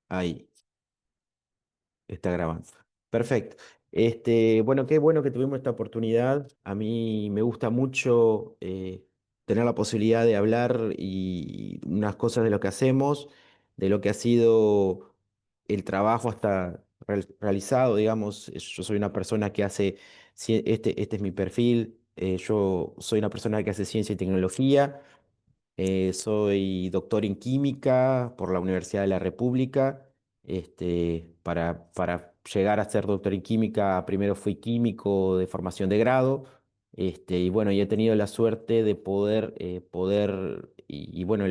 Ahí está grabando. Perfecto. Bueno, qué bueno que tuvimos esta oportunidad. A mí me gusta mucho tener la posibilidad de hablar y unas cosas de lo que hacemos, de lo que ha sido el trabajo hasta realizado, digamos. Yo soy una persona que hace, este es mi perfil. Yo soy una persona que hace ciencia y tecnología. Soy doctor en química por la Universidad de la República. Para llegar a ser doctor en química, primero fui químico de formación de grado. Y bueno, y he tenido la suerte de y bueno,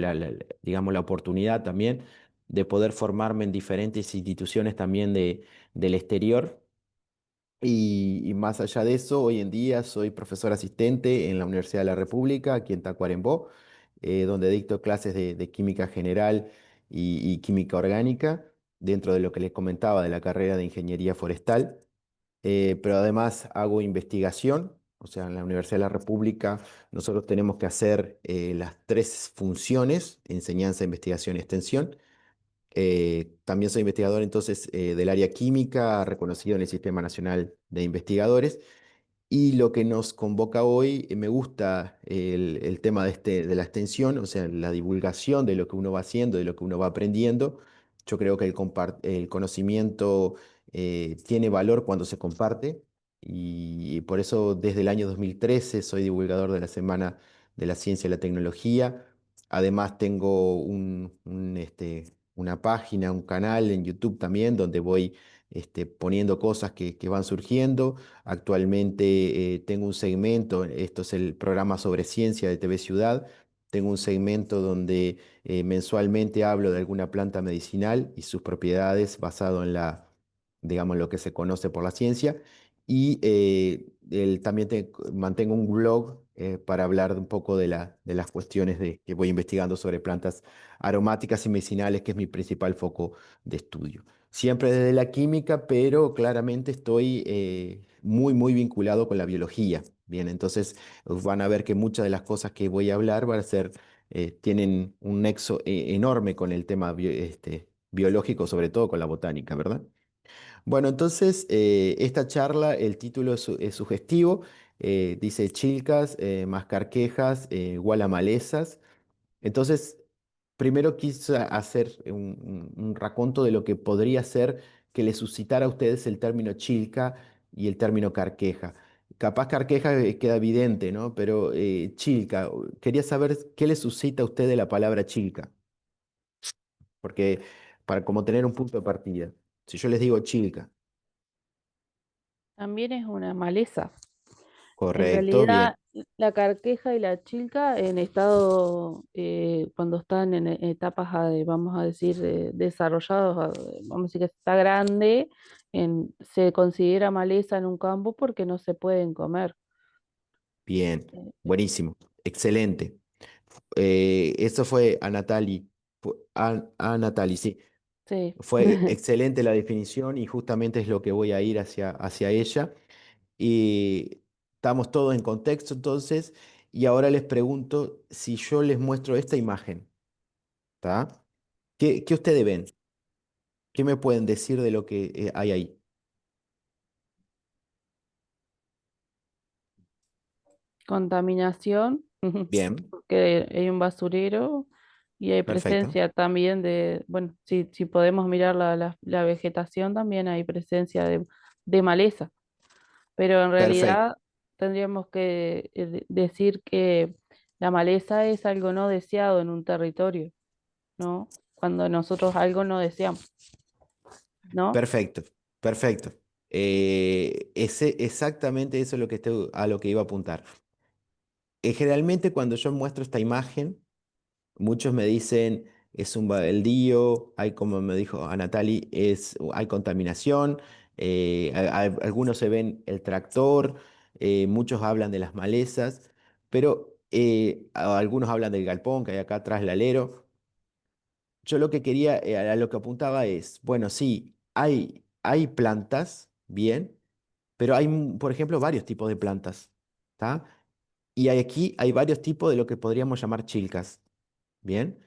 digamos la oportunidad también de poder formarme en diferentes instituciones también del exterior. Y más allá de eso, hoy en día soy profesor asistente en la Universidad de la República, aquí en Tacuarembó, donde dicto clases de química general y química orgánica, dentro de lo que les comentaba de la carrera de ingeniería forestal. Pero además hago investigación, o sea, en la Universidad de la República nosotros tenemos que hacer las tres funciones, enseñanza, investigación y extensión. También soy investigador entonces del área química, reconocido en el Sistema Nacional de Investigadores. Y lo que nos convoca hoy, me gusta el tema de la extensión, o sea, la divulgación de lo que uno va haciendo, de lo que uno va aprendiendo. Yo creo que el conocimiento tiene valor cuando se comparte y por eso desde el año 2013 soy divulgador de la Semana de la Ciencia y la Tecnología. Además tengo una página, un canal en YouTube también donde voy poniendo cosas que van surgiendo. Actualmente tengo un segmento, esto es el programa sobre ciencia de TV Ciudad. Tengo un segmento donde mensualmente hablo de alguna planta medicinal y sus propiedades basado en digamos, lo que se conoce por la ciencia. Y también mantengo un blog para hablar un poco de las cuestiones que voy investigando sobre plantas aromáticas y medicinales, que es mi principal foco de estudio. Siempre desde la química, pero claramente estoy muy vinculado con la biología. Bien, entonces van a ver que muchas de las cosas que voy a hablar tienen un nexo enorme con el tema biológico, sobre todo con la botánica, ¿verdad? Bueno, entonces esta charla, el título es sugestivo, dice Chilcas, más carquejas, igual a malezas. Entonces, primero quise hacer un raconto de lo que podría ser que le suscitara a ustedes el término chilca y el término carqueja. Capaz carqueja queda evidente, ¿no? Pero chilca, quería saber qué le suscita a usted de la palabra chilca, porque para como tener un punto de partida. Si yo les digo chilca, También es una maleza. En correcto, realidad, bien, la carqueja y la chilca en estado, cuando están en etapas, vamos a decir, desarrollados, vamos a decir que está grande, se considera maleza en un campo porque no se pueden comer. bien, Eh, buenísimo, excelente. Eso fue a Natali, sí. sí. Fue excelente la definición y justamente es lo que voy a ir hacia ella. Y estamos todos en contexto entonces. Y ahora les pregunto si yo les muestro esta imagen, ¿está? ¿Qué ustedes ven? ¿Qué me pueden decir de lo que hay ahí? Contaminación, Bien, porque hay un basurero y hay perfecto, presencia también de, bueno, si podemos mirar la vegetación, también hay presencia de maleza. Pero en perfecto. realidad tendríamos que decir que la maleza es algo no deseado en un territorio, ¿no? Cuando nosotros algo no deseamos, ¿no? Perfecto, perfecto. Exactamente eso es a lo que iba a apuntar. Generalmente cuando yo muestro esta imagen, muchos me dicen es un baldío, hay como me dijo a Natali, hay contaminación, algunos se ven el tractor, muchos hablan de las malezas, pero algunos hablan del galpón que hay acá atrás, el alero. Yo lo que quería, a lo que apuntaba es, bueno, sí, hay plantas, bien, pero hay, por ejemplo, varios tipos de plantas, ¿está? Y aquí hay varios tipos de lo que podríamos llamar chilcas, bien.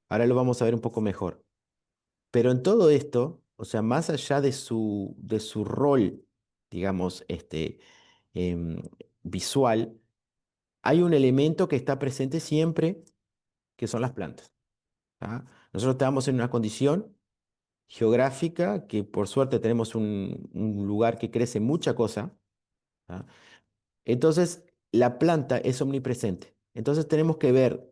Ahora lo vamos a ver un poco mejor. Pero en todo esto, o sea, más allá de su rol, digamos, em, visual, hay un elemento que está presente siempre, que son las plantas. ¿Ah? Nosotros estamos en una condición geográfica que por suerte tenemos un lugar que crece mucha cosa. ¿Ah? Entonces, la planta es omnipresente. Entonces tenemos que ver,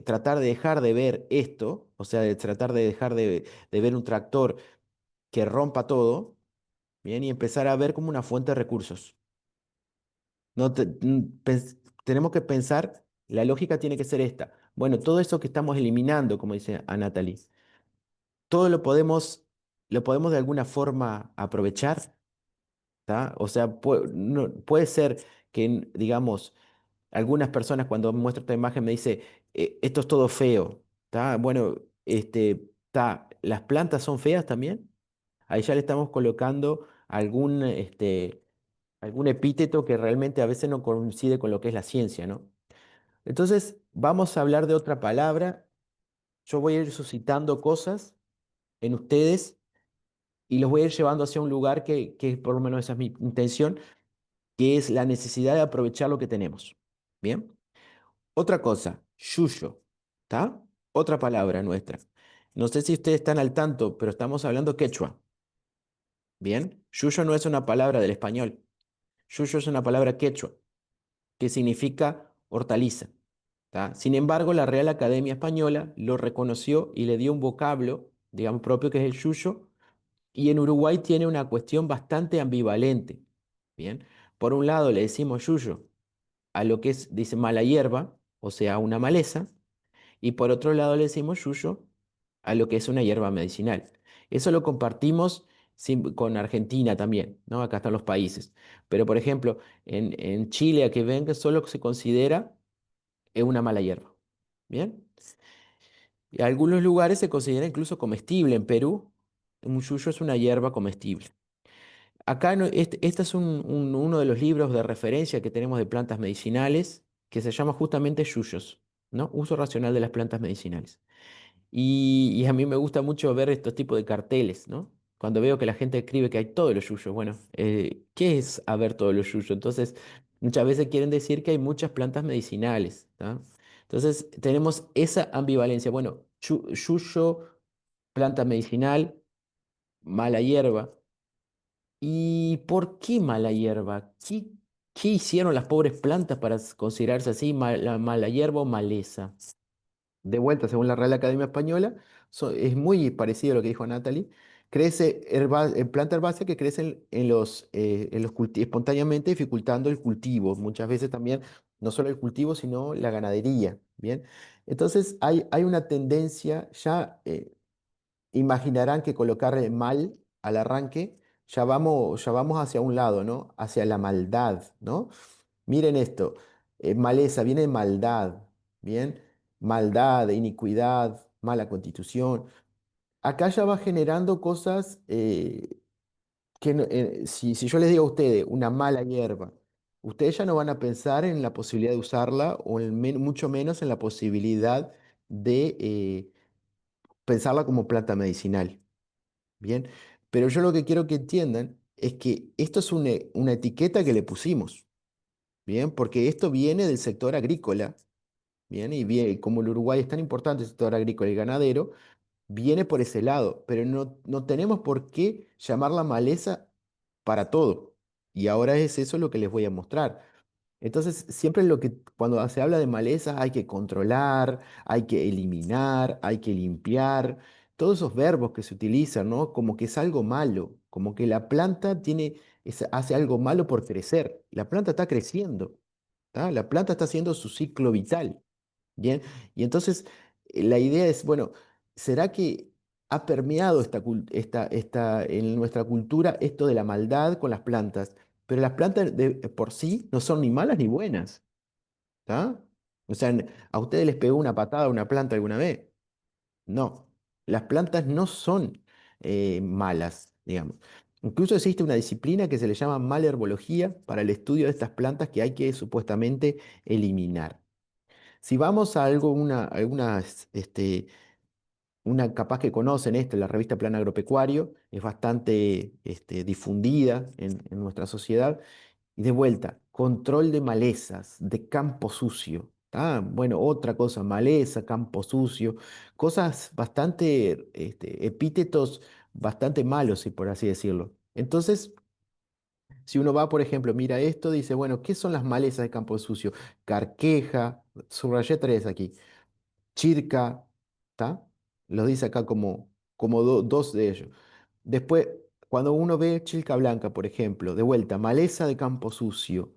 tratar de dejar de ver esto, o sea, de tratar de dejar de ver un tractor que rompa todo, ¿bien? Y empezar a ver como una fuente de recursos. No tenemos que pensar, la lógica tiene que ser esta. Bueno, todo eso que estamos eliminando, como dice a Natalie, todo lo podemos de alguna forma aprovechar, ¿tá? O sea, puede ser que, digamos, algunas personas cuando muestro esta imagen me dice, esto es todo feo, ¿tá? Bueno, ¿las plantas son feas también? Ahí ya le estamos colocando algún epíteto que realmente a veces no coincide con lo que es la ciencia, ¿no? Entonces, vamos a hablar de otra palabra. Yo voy a ir suscitando cosas en ustedes y los voy a ir llevando hacia un lugar que por lo menos esa es mi intención, que es la necesidad de aprovechar lo que tenemos. ¿Bien? Otra cosa, yuyo, ¿está? Otra palabra nuestra. No sé si ustedes están al tanto, pero estamos hablando quechua. ¿Bien? Yuyo no es una palabra del español. Yuyo es una palabra quechua, que significa hortaliza. ¿Tá? Sin embargo, la Real Academia Española lo reconoció y le dio un vocablo, digamos, propio que es el yuyo, y en Uruguay tiene una cuestión bastante ambivalente. Bien, por un lado le decimos yuyo a lo que es, dice, mala hierba, o sea, una maleza, y por otro lado le decimos yuyo a lo que es una hierba medicinal. Eso lo compartimos con Argentina también, ¿no? Acá están los países. Pero, por ejemplo, en Chile, a que venga, solo se considera una mala hierba. Bien. Y en algunos lugares se considera incluso comestible. En Perú, un yuyo es una hierba comestible. Acá este es uno de los libros de referencia que tenemos de plantas medicinales que se llama justamente Yuyos, ¿no? Uso racional de las plantas medicinales. Y a mí me gusta mucho ver estos tipos de carteles, ¿no? Cuando veo que la gente escribe que hay todos los yuyos. Bueno, ¿qué es haber todos los yuyos? Entonces, muchas veces quieren decir que hay muchas plantas medicinales, ¿tá? Entonces, tenemos esa ambivalencia. Bueno, yuyo, planta medicinal, mala hierba. ¿Y por qué mala hierba? ¿Qué hicieron las pobres plantas para considerarse así, mala hierba o maleza? De vuelta, según la Real Academia Española, es muy parecido a lo que dijo Natalie. Crece en planta herbácea que crece espontáneamente, dificultando el cultivo. Muchas veces también, no solo el cultivo, sino la ganadería. Bien. Entonces, hay una tendencia, ya imaginarán que colocarle mal al arranque, ya vamos hacia un lado, ¿no? Hacia la maldad, ¿no? Miren esto, maleza viene de maldad, ¿bien? Maldad, iniquidad, mala constitución. Acá ya va generando cosas si yo les digo a ustedes una mala hierba, ustedes ya no van a pensar en la posibilidad de usarla o mucho menos en la posibilidad de pensarla como planta medicinal, ¿bien? Pero yo lo que quiero que entiendan es que esto es una etiqueta que le pusimos. Bien, porque esto viene del sector agrícola, bien, y bien, como el Uruguay es tan importante el sector agrícola y ganadero, viene por ese lado, pero no tenemos por qué llamarla maleza para todo. Y ahora es eso lo que les voy a mostrar. Entonces, siempre cuando se habla de maleza hay que controlar, hay que eliminar, hay que limpiar, todos esos verbos que se utilizan, ¿no? Como que es algo malo, como que la planta hace algo malo por crecer. La planta está creciendo. ¿Tá? La planta está haciendo su ciclo vital, ¿bien? Y entonces la idea es, bueno, ¿será que ha permeado en nuestra cultura esto de la maldad con las plantas? Pero las plantas por sí no son ni malas ni buenas, ¿tá? O sea, ¿a ustedes les pegó una patada a una planta alguna vez? No, las plantas no son malas, digamos. Incluso existe una disciplina que se le llama malherbología para el estudio de estas plantas que hay que supuestamente eliminar. Si vamos a algunas capaz que conocen esto, la revista Plan Agropecuario, es bastante difundida en nuestra sociedad. Y de vuelta, control de malezas, de campo sucio. Bueno, otra cosa, maleza, campo sucio, cosas bastante, epítetos bastante malos, si por así decirlo. Entonces, si uno va, por ejemplo, mira esto, dice, bueno, ¿qué son las malezas de campo sucio? Carqueja, subrayé tres aquí, chirca, ¿está? Los dice acá como dos de ellos. Después, cuando uno ve chilca blanca, por ejemplo, de vuelta, maleza de campo sucio,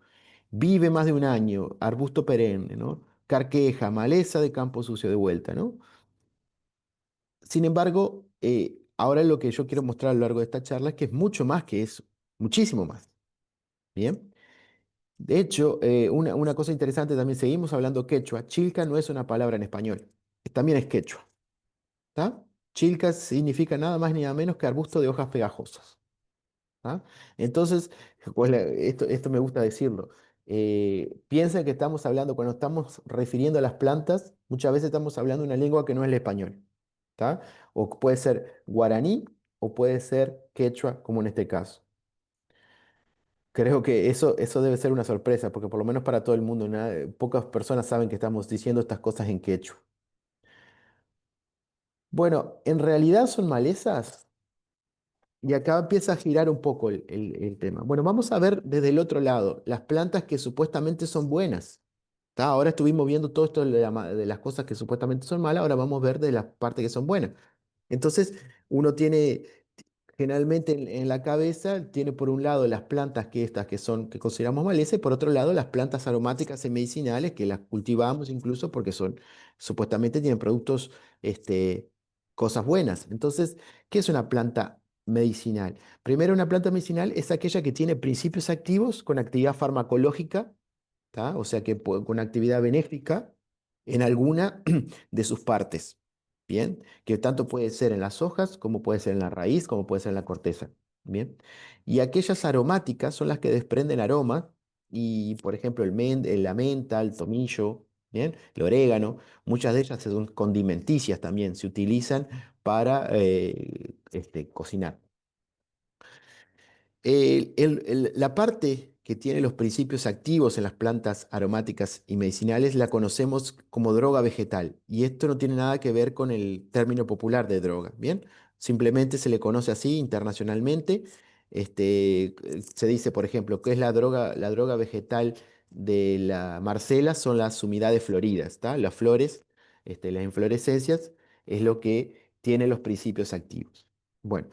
vive más de un año, arbusto perenne, ¿no? Carqueja, maleza de campo sucio de vuelta, ¿no? Sin embargo, ahora lo que yo quiero mostrar a lo largo de esta charla es que es mucho más que eso, muchísimo más, ¿bien? De hecho, una cosa interesante también, seguimos hablando quechua. Chilca no es una palabra en español, también es quechua, ¿está? Chilca significa nada más ni nada menos que arbusto de hojas pegajosas. ¿Ah? Entonces, pues, esto me gusta decirlo. Piensa que estamos hablando, cuando estamos refiriendo a las plantas, muchas veces estamos hablando una lengua que no es el español. ¿Tá? O puede ser guaraní o puede ser quechua, como en este caso. Creo que eso debe ser una sorpresa, porque por lo menos para todo el mundo, pocas personas saben que estamos diciendo estas cosas en quechua. Bueno, en realidad son malezas. Y acá empieza a girar un poco el tema. Bueno, vamos a ver desde el otro lado, las plantas que supuestamente son buenas. ¿Tá? Ahora estuvimos viendo todo esto de las cosas que supuestamente son malas, ahora vamos a ver de las partes que son buenas. Entonces, uno tiene, generalmente en la cabeza, tiene por un lado las plantas que estas que son, que consideramos malezas, y por otro lado las plantas aromáticas y medicinales que las cultivamos incluso porque son, supuestamente tienen productos, cosas buenas. Entonces, ¿qué es una planta medicinal? Primero, una planta medicinal es aquella que tiene principios activos con actividad farmacológica, ¿tá? O sea que con actividad benéfica en alguna de sus partes. Bien, que tanto puede ser en las hojas, como puede ser en la raíz, como puede ser en la corteza. Bien, y aquellas aromáticas son las que desprenden aroma, y por ejemplo la menta, el tomillo, bien, el orégano, muchas de ellas son condimenticias también, se utilizan para cocinar. La parte que tiene los principios activos en las plantas aromáticas y medicinales la conocemos como droga vegetal. Y esto no tiene nada que ver con el término popular de droga, ¿bien? Simplemente se le conoce así internacionalmente. Se dice, por ejemplo, que es la droga vegetal de la Marcela son las humedades floridas, ¿está? Las flores, las inflorescencias, es lo que tiene los principios activos. Bueno.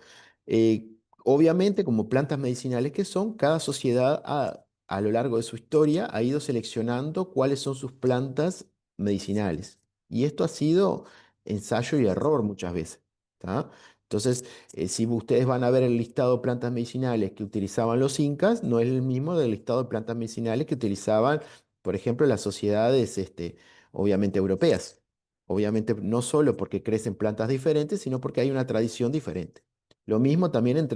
eh, Obviamente, como plantas medicinales que son, cada sociedad a lo largo de su historia ha ido seleccionando cuáles son sus plantas medicinales. Y esto ha sido ensayo y error muchas veces. ¿Tá? Entonces, si ustedes van a ver el listado de plantas medicinales que utilizaban los incas, no es el mismo del listado de plantas medicinales que utilizaban, por ejemplo, las sociedades, obviamente, europeas. Obviamente, no solo porque crecen plantas diferentes, sino porque hay una tradición diferente. Lo mismo también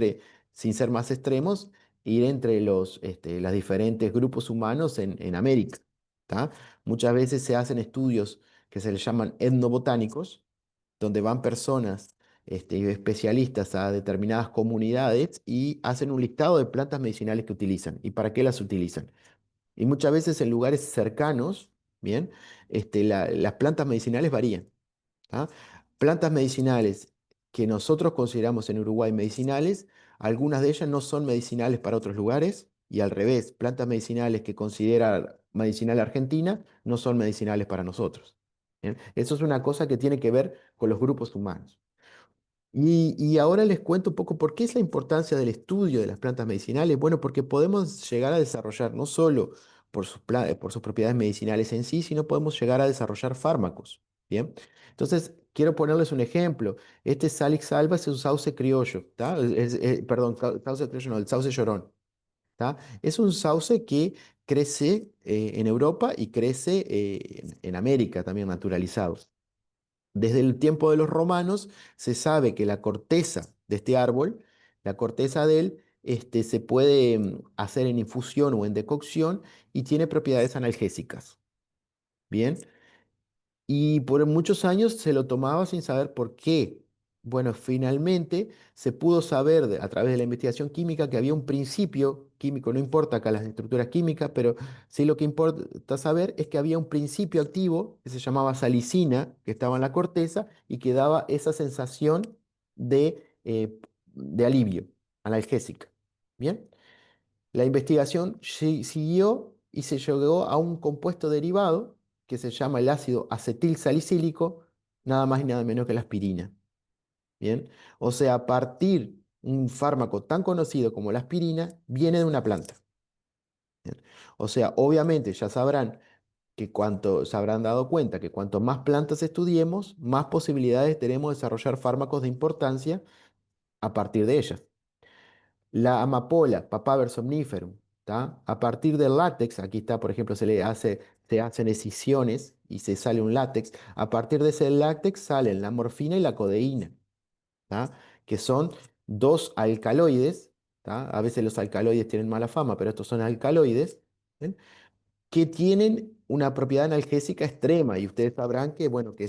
sin ser más extremos, ir entre las diferentes grupos humanos en América. ¿Tá? Muchas veces se hacen estudios que se les llaman etnobotánicos, donde van personas y especialistas a determinadas comunidades y hacen un listado de plantas medicinales que utilizan y para qué las utilizan. Y muchas veces en lugares cercanos, ¿bien? Las plantas medicinales varían. ¿Ah? Plantas medicinales que nosotros consideramos en Uruguay medicinales, algunas de ellas no son medicinales para otros lugares y al revés, plantas medicinales que considera medicinal Argentina no son medicinales para nosotros. ¿Bien? Eso es una cosa que tiene que ver con los grupos humanos. Y ahora les cuento un poco por qué es la importancia del estudio de las plantas medicinales. Bueno, porque podemos llegar a desarrollar no solo por sus propiedades medicinales en sí, sino podemos llegar a desarrollar fármacos. Bien, entonces quiero ponerles un ejemplo. Este Salix alba es un sauce criollo, ¿tá? Perdón, sauce criollo no, el sauce llorón, ¿tá? Es un sauce que crece en Europa y crece en América también naturalizado. Desde el tiempo de los romanos se sabe que la corteza de este árbol, la corteza de él, se puede hacer en infusión o en decocción y tiene propiedades analgésicas. Bien, y por muchos años se lo tomaba sin saber por qué. Bueno, finalmente se pudo saber a través de la investigación química que había un principio químico, no importa acá las estructuras químicas, pero sí lo que importa saber es que había un principio activo que se llamaba salicina, que estaba en la corteza y que daba esa sensación de alivio, analgésica. Bien, la investigación siguió y se llegó a un compuesto derivado que se llama el ácido acetil salicílico, nada más y nada menos que la aspirina. Bien, o sea, a partir un fármaco tan conocido como la aspirina viene de una planta. Bien. O sea, obviamente ya sabrán que cuanto se habrán dado cuenta que cuanto más plantas estudiemos, más posibilidades tenemos de desarrollar fármacos de importancia a partir de ellas. La amapola, Papaver somniferum, ¿tá? A partir del látex, aquí está, por ejemplo, se hacen escisiones y se sale un látex. A partir de ese látex salen la morfina y la codeína, ¿tá? Que son dos alcaloides, ¿tá? A veces los alcaloides tienen mala fama, pero estos son alcaloides, ¿bien? Que tienen una propiedad analgésica extrema y ustedes sabrán que, bueno, que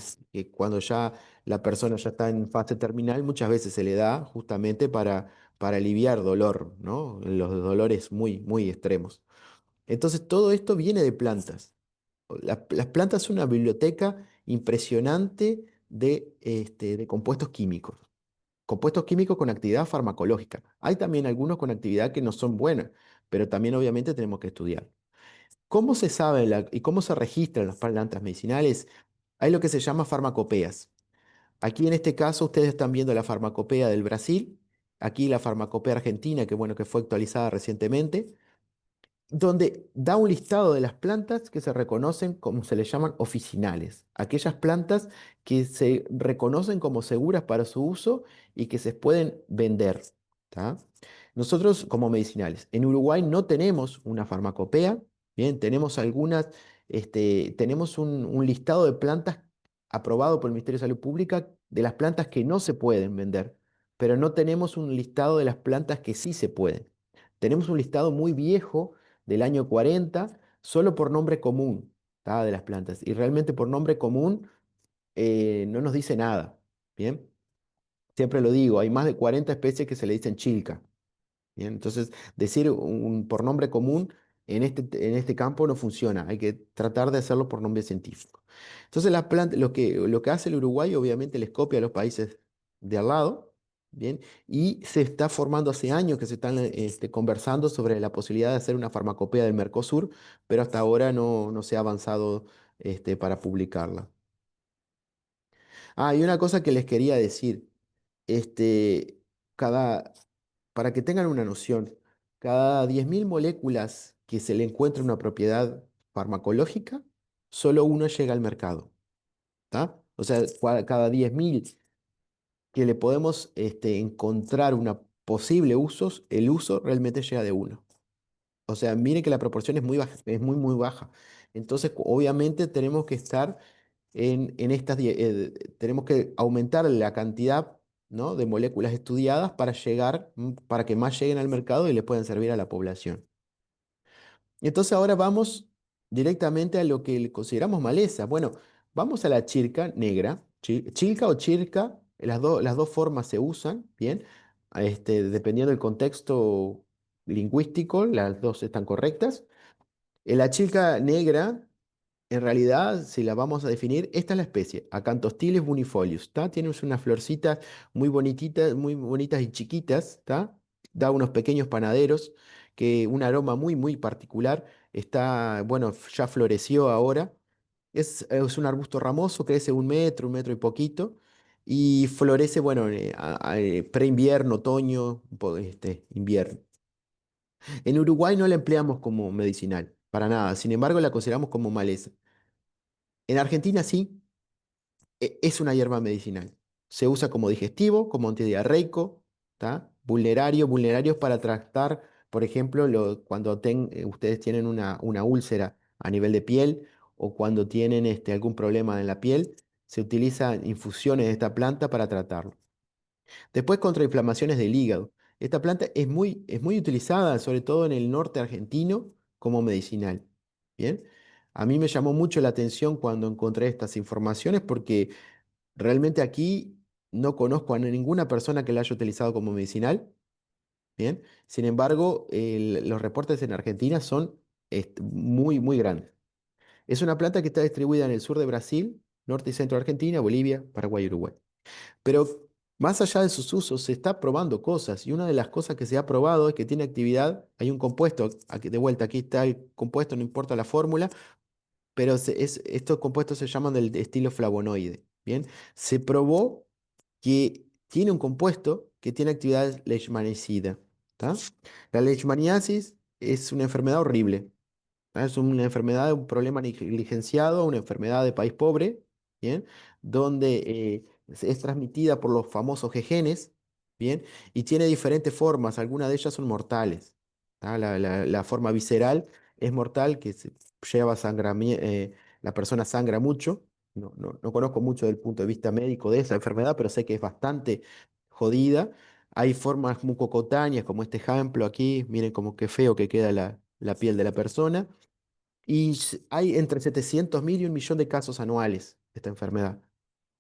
cuando ya la persona ya está en fase terminal, muchas veces se le da justamente para aliviar dolor, ¿no? Los dolores muy, muy extremos. Entonces, todo esto viene de plantas. Las plantas son una biblioteca impresionante de compuestos químicos. Compuestos químicos con actividad farmacológica. Hay también algunos con actividad que no son buenas, pero también obviamente tenemos que estudiar. ¿Cómo se sabe y cómo se registran las plantas medicinales? Hay lo que se llama farmacopeas. Aquí en este caso ustedes están viendo la farmacopea del Brasil, aquí la farmacopea argentina, que bueno, que fue actualizada recientemente, donde da un listado de las plantas que se reconocen como se les llaman oficinales, aquellas plantas que se reconocen como seguras para su uso y que se pueden vender. ¿Tá? Nosotros como medicinales, en Uruguay no tenemos una farmacopea, bien, tenemos tenemos un listado de plantas aprobado por el Ministerio de Salud Pública de las plantas que no se pueden vender, pero no tenemos un listado de las plantas que sí se pueden. Tenemos un listado muy viejo del año 40 solo por nombre común, ¿tá? De las plantas. Y realmente por nombre común no nos dice nada. Bien, siempre lo digo, hay más de 40 especies que se le dicen chilca. Bien, entonces decir por nombre común en este campo no funciona, hay que tratar de hacerlo por nombre científico. Entonces lo que hace el Uruguay obviamente les copia a los países de al lado. Bien, y se está formando hace años que se están conversando sobre la posibilidad de hacer una farmacopea del Mercosur, pero hasta ahora no se ha avanzado para publicarla. Ah, y una cosa que les quería decir, este, cada, para que tengan una noción, cada 10.000 moléculas que se le encuentra una propiedad farmacológica, solo una llega al mercado, ¿tá? O sea, cada 10.000 que le podemos encontrar una posible usos, el uso realmente llega de uno. O sea, miren que la proporción es muy baja, es muy, muy baja. Entonces, obviamente tenemos que estar en tenemos que aumentar la cantidad, ¿no? de moléculas estudiadas para para que más lleguen al mercado y le puedan servir a la población. Y entonces ahora vamos directamente a lo que consideramos maleza. Bueno, vamos a la chirca negra, chilca o chirca, las dos formas se usan, ¿bien? Dependiendo del contexto lingüístico, las dos están correctas. La chilca negra en realidad, si la vamos a definir, esta es la especie, Acanthostiles bunifolius, ¿está? Tiene unas florcitas muy bonitas y chiquitas, ¿está? Da unos pequeños panaderos, que un aroma muy, muy particular. Está, bueno, ya floreció ahora. Es un arbusto ramoso, crece un metro y poquito, y florece, bueno, pre-invierno, otoño, invierno. En Uruguay no la empleamos como medicinal, para nada. Sin embargo, la consideramos como maleza. En Argentina sí, es una hierba medicinal. Se usa como digestivo, como antidiarreico, ¿tá? Vulnerarios para tratar, por ejemplo, cuando ustedes tienen una úlcera a nivel de piel o cuando tienen algún problema en la piel, se utilizan infusiones de esta planta para tratarlo. Después, contra inflamaciones del hígado. Esta planta es muy utilizada, sobre todo en el norte argentino, como medicinal. Bien. A mí me llamó mucho la atención cuando encontré estas informaciones porque realmente aquí no conozco a ninguna persona que la haya utilizado como medicinal. Bien, sin embargo, los reportes en Argentina son muy, muy grandes. Es una planta que está distribuida en el sur de Brasil, norte y centro de Argentina, Bolivia, Paraguay y Uruguay. Pero más allá de sus usos, se está probando cosas y una de las cosas que se ha probado es que tiene actividad, hay un compuesto, aquí, de vuelta, aquí está el compuesto, no importa la fórmula, pero estos compuestos se llaman del estilo flavonoide. Bien, se probó que tiene un compuesto que tiene actividad leishmanicida. ¿Tá? La leishmaniasis es una enfermedad horrible. ¿Tá? Es una enfermedad, un problema negligenciado, una enfermedad de país pobre, ¿bien? Donde es transmitida por los famosos genes, ¿bien? Y tiene diferentes formas, algunas de ellas son mortales. ¿Tá? La forma visceral es mortal, que se lleva la persona sangra mucho. No conozco mucho del punto de vista médico de esa enfermedad, pero sé que es bastante jodida. Hay formas mucocutáneas, como este ejemplo aquí, miren como qué feo que queda la piel de la persona. Y hay entre 700.000 y 1 millón de casos anuales de esta enfermedad.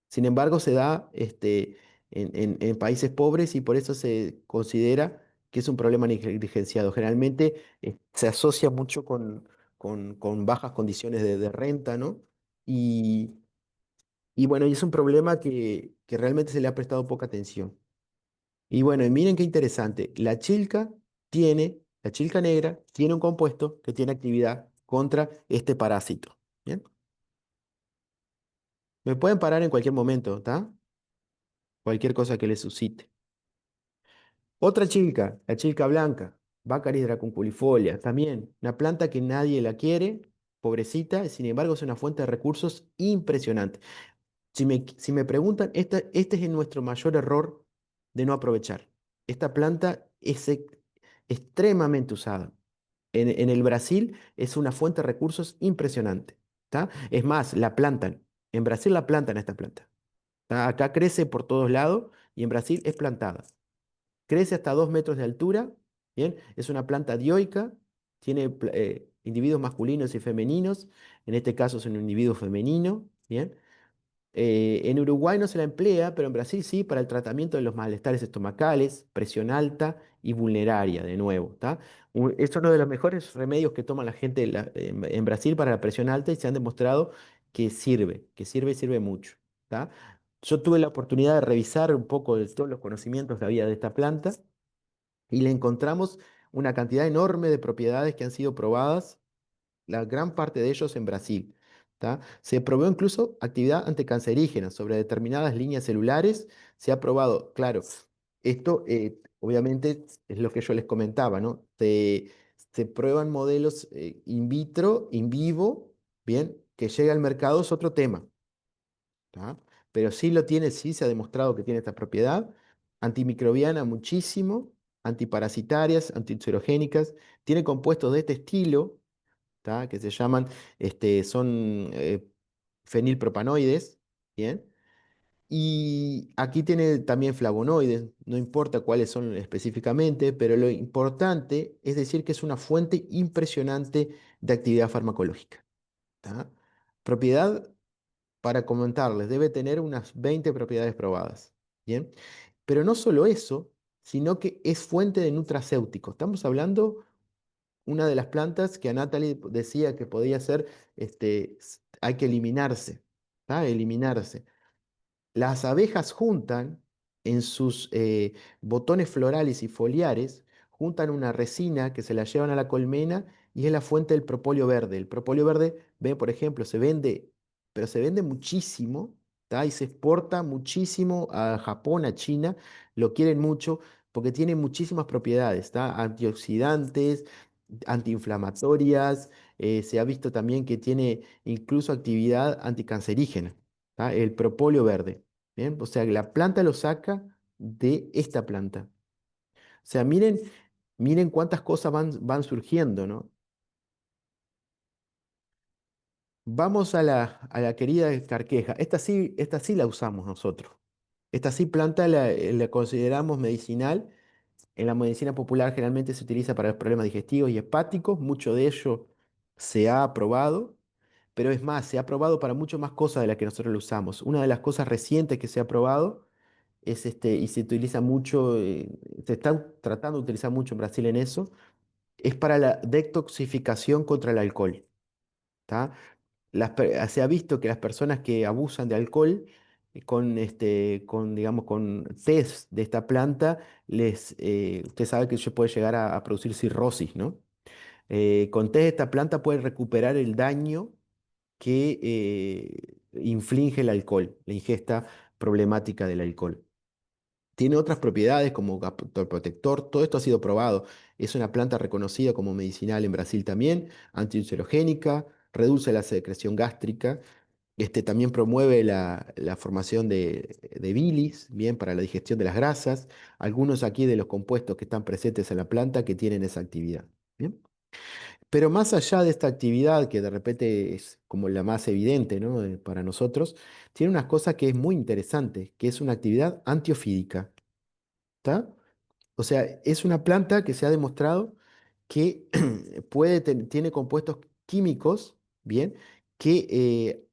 Sin embargo, se da en países pobres y por eso se considera que es un problema negligenciado. Generalmente se asocia mucho con bajas condiciones de renta, ¿no? Y, y bueno, y es un problema que realmente se le ha prestado poca atención. Y bueno, y miren qué interesante. La chilca negra, tiene un compuesto que tiene actividad contra este parásito. ¿Bien? Me pueden parar en cualquier momento, ¿está? Cualquier cosa que les suscite. Otra chilca, la chilca blanca, Baccharis dracunculifolia, también una planta que nadie la quiere, pobrecita, sin embargo es una fuente de recursos impresionante. Si me preguntan, este es nuestro mayor error de no aprovechar. Esta planta es extremadamente usada. En el Brasil es una fuente de recursos impresionante. ¿Tá? Es más, la plantan. En Brasil la plantan esta planta. ¿Tá? Acá crece por todos lados y en Brasil es plantada. Crece hasta 2 metros de altura. Bien, es una planta dioica. Tiene individuos masculinos y femeninos. En este caso es un individuo femenino. Bien. En Uruguay no se la emplea, pero en Brasil sí, para el tratamiento de los malestares estomacales, presión alta y vulneraria, de nuevo, ¿tá? Es uno de los mejores remedios que toma la gente en Brasil para la presión alta y se han demostrado que sirve y sirve mucho, ¿tá? Yo tuve la oportunidad de revisar un poco de todos los conocimientos que había de esta planta y le encontramos una cantidad enorme de propiedades que han sido probadas, la gran parte de ellos en Brasil. ¿Tá? Se probó incluso actividad anticancerígena sobre determinadas líneas celulares. Se ha probado, claro, esto obviamente es lo que yo les comentaba, ¿no? Se prueban modelos in vitro, in vivo, bien, que llega al mercado es otro tema. ¿Tá? Pero sí lo tiene, sí se ha demostrado que tiene esta propiedad antimicrobiana muchísimo, antiparasitarias, anticancerogénicas, tiene compuestos de este estilo, ¿tá? Que se llaman, son fenilpropanoides, ¿bien? Y aquí tiene también flavonoides, no importa cuáles son específicamente, pero lo importante es decir que es una fuente impresionante de actividad farmacológica, ¿tá? Propiedad, para comentarles, debe tener unas 20 propiedades probadas, ¿bien? Pero no solo eso, sino que es fuente de nutracéuticos. Estamos hablando una de las plantas que a Natalie decía que podía ser, hay que eliminarse, ¿tá? Eliminarse. Las abejas juntan en sus botones florales y foliares, juntan una resina que se la llevan a la colmena y es la fuente del propóleo verde. El propóleo verde, ve, por ejemplo, se vende, pero se vende muchísimo, ¿tá? Y se exporta muchísimo a Japón, a China, lo quieren mucho porque tiene muchísimas propiedades, ¿tá? Antioxidantes, antiinflamatorias, se ha visto también que tiene incluso actividad anticancerígena. ¿Tá? El propóleo verde. ¿Bien? O sea, la planta lo saca de esta planta. O sea, miren cuántas cosas van surgiendo, ¿no? Vamos a la querida carqueja. Esta sí la usamos nosotros. Esta sí planta la consideramos medicinal. En la medicina popular generalmente se utiliza para los problemas digestivos y hepáticos. Mucho de ello se ha probado. pero es más, se ha probado para mucho más cosas de las que nosotros lo usamos. Una de las cosas recientes que se ha probado es y se utiliza mucho, se está tratando de utilizar mucho en Brasil en eso, es para la detoxificación contra el alcohol. ¿Tá? Se ha visto que las personas que abusan de alcohol digamos, con test de esta planta, usted sabe que se puede llegar a producir cirrosis, ¿no? Con test de esta planta puede recuperar el daño que inflige el alcohol, la ingesta problemática del alcohol. Tiene otras propiedades como protector, todo esto ha sido probado. Es una planta reconocida como medicinal en Brasil también, antiulcerogénica, reduce la secreción gástrica, también promueve la formación de bilis, bien, para la digestión de las grasas, algunos aquí de los compuestos que están presentes en la planta que tienen esa actividad. Bien. Pero más allá de esta actividad, que de repente es como la más evidente, ¿no? Para nosotros, tiene unas cosas que es muy interesante, que es una actividad antiofídica. ¿Tá? O sea, es una planta que se ha demostrado que tiene compuestos químicos, bien, que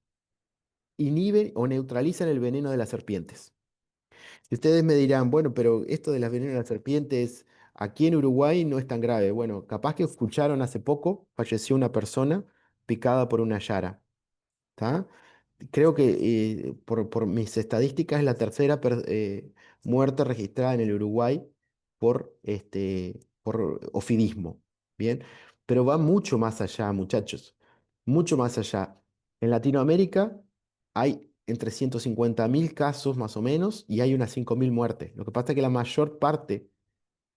inhiben o neutralizan el veneno de las serpientes. Y ustedes me dirán, bueno, pero esto de las venenos de las serpientes aquí en Uruguay no es tan grave. Bueno, capaz que escucharon hace poco, falleció una persona picada por una yara. ¿Tá? Creo que por mis estadísticas es la tercera muerte registrada en el Uruguay por ofidismo. Bien, pero va mucho más allá, muchachos, mucho más allá. En Latinoamérica hay entre 150.000 casos más o menos y hay unas 5.000 muertes. Lo que pasa es que la mayor parte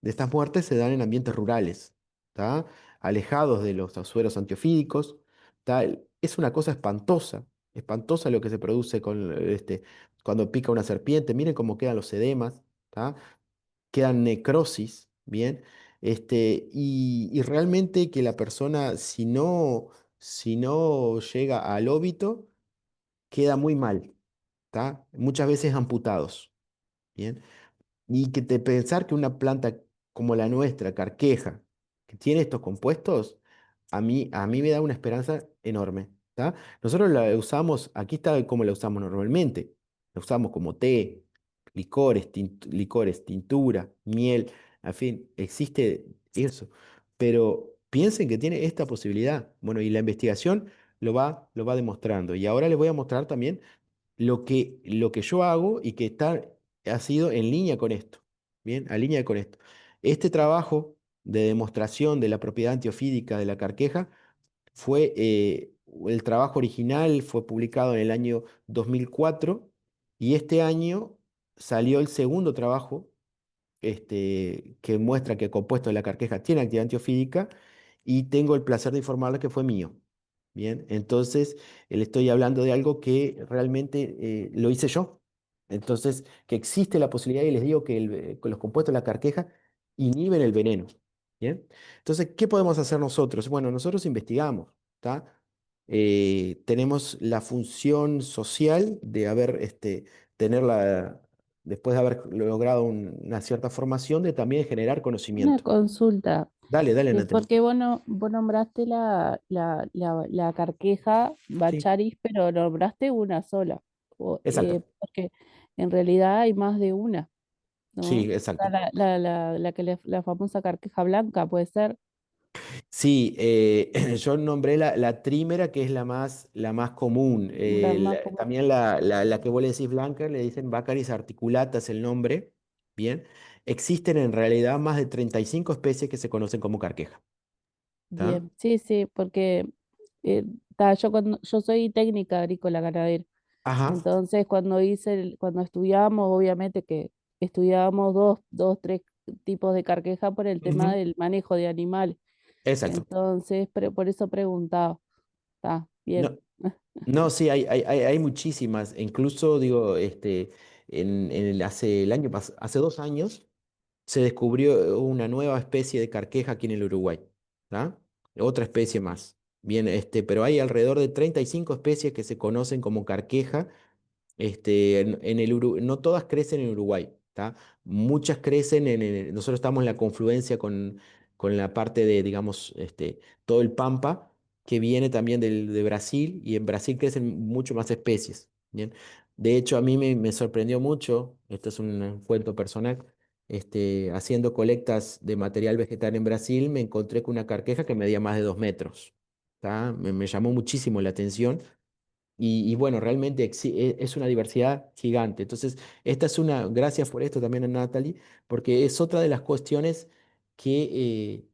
de estas muertes se dan en ambientes rurales, ¿tá? Alejados de los suelos antiofídicos, ¿tá? Es una cosa espantosa, espantosa lo que se produce cuando pica una serpiente. Miren cómo quedan los edemas, ¿tá? Quedan necrosis, ¿bien? Y realmente que la persona, si no llega al óbito, queda muy mal, ¿tá? Muchas veces amputados, ¿bien? Y que pensar que una planta como la nuestra, carqueja, que tiene estos compuestos, a mí me da una esperanza enorme. ¿Tá? Nosotros la usamos, aquí está como la usamos normalmente. La usamos como té, licores, tintura, miel, en fin, existe eso. Pero piensen que tiene esta posibilidad. Bueno, y la investigación lo va demostrando. Y ahora les voy a mostrar también lo que yo hago y que ha sido en línea con esto. Bien, en línea con esto. Este trabajo de demostración de la propiedad antiofídica de la carqueja el trabajo original fue publicado en el año 2004 y este año salió el segundo trabajo que muestra que el compuesto de la carqueja tiene actividad antiofídica y tengo el placer de informarle que fue mío. Bien, entonces le estoy hablando de algo que realmente lo hice yo. Entonces, que existe la posibilidad y les digo que los compuestos de la carqueja inhiben el veneno. Bien, entonces, ¿qué podemos hacer nosotros? Bueno, nosotros investigamos, ¿tá? Tenemos la función social de tener después de haber logrado una cierta formación, de también generar Una conocimiento. consulta, Dale, dale, Natalie. porque vos nombraste la carqueja Sí, Bacharis, pero nombraste una sola, exacto. porque en realidad hay más de una, Sí, ¿no? Está exacto. la famosa carqueja blanca, puede ser, Sí, yo nombré la trímera, que es la más común. la más común. También la que vos le decís blanca, le dicen Baccharis articulata, es el nombre. Bien. Existen en realidad más de 35 especies que se conocen como carqueja. ¿Tá? Bien, sí, sí, porque yo soy técnica agrícola ganadera. Ajá, Entonces, cuando estudiábamos, obviamente que estudiábamos tres tipos de carqueja por el tema ujú, del manejo de animales. exacto. Entonces, por eso preguntaba. Está bien. No, no, sí, hay muchísimas. Incluso, digo, hace 2 años, se descubrió una nueva especie de carqueja aquí en el Uruguay, ¿tá? Otra especie más. Bien, pero hay alrededor de 35 especies que se conocen como carqueja. No todas crecen en Uruguay, ¿tá? Muchas crecen nosotros estamos en la confluencia con la parte de, digamos, todo el Pampa, que viene también de Brasil, y en Brasil crecen mucho más especies. Bien. De hecho, a mí me sorprendió mucho, esto es un cuento personal, haciendo colectas de material vegetal en Brasil, me encontré con una carqueja que medía más de 2 metros. ¿Tá? Me llamó muchísimo la atención y bueno, realmente es una diversidad gigante. Entonces, gracias por esto también a Natalie, porque es otra de las cuestiones que,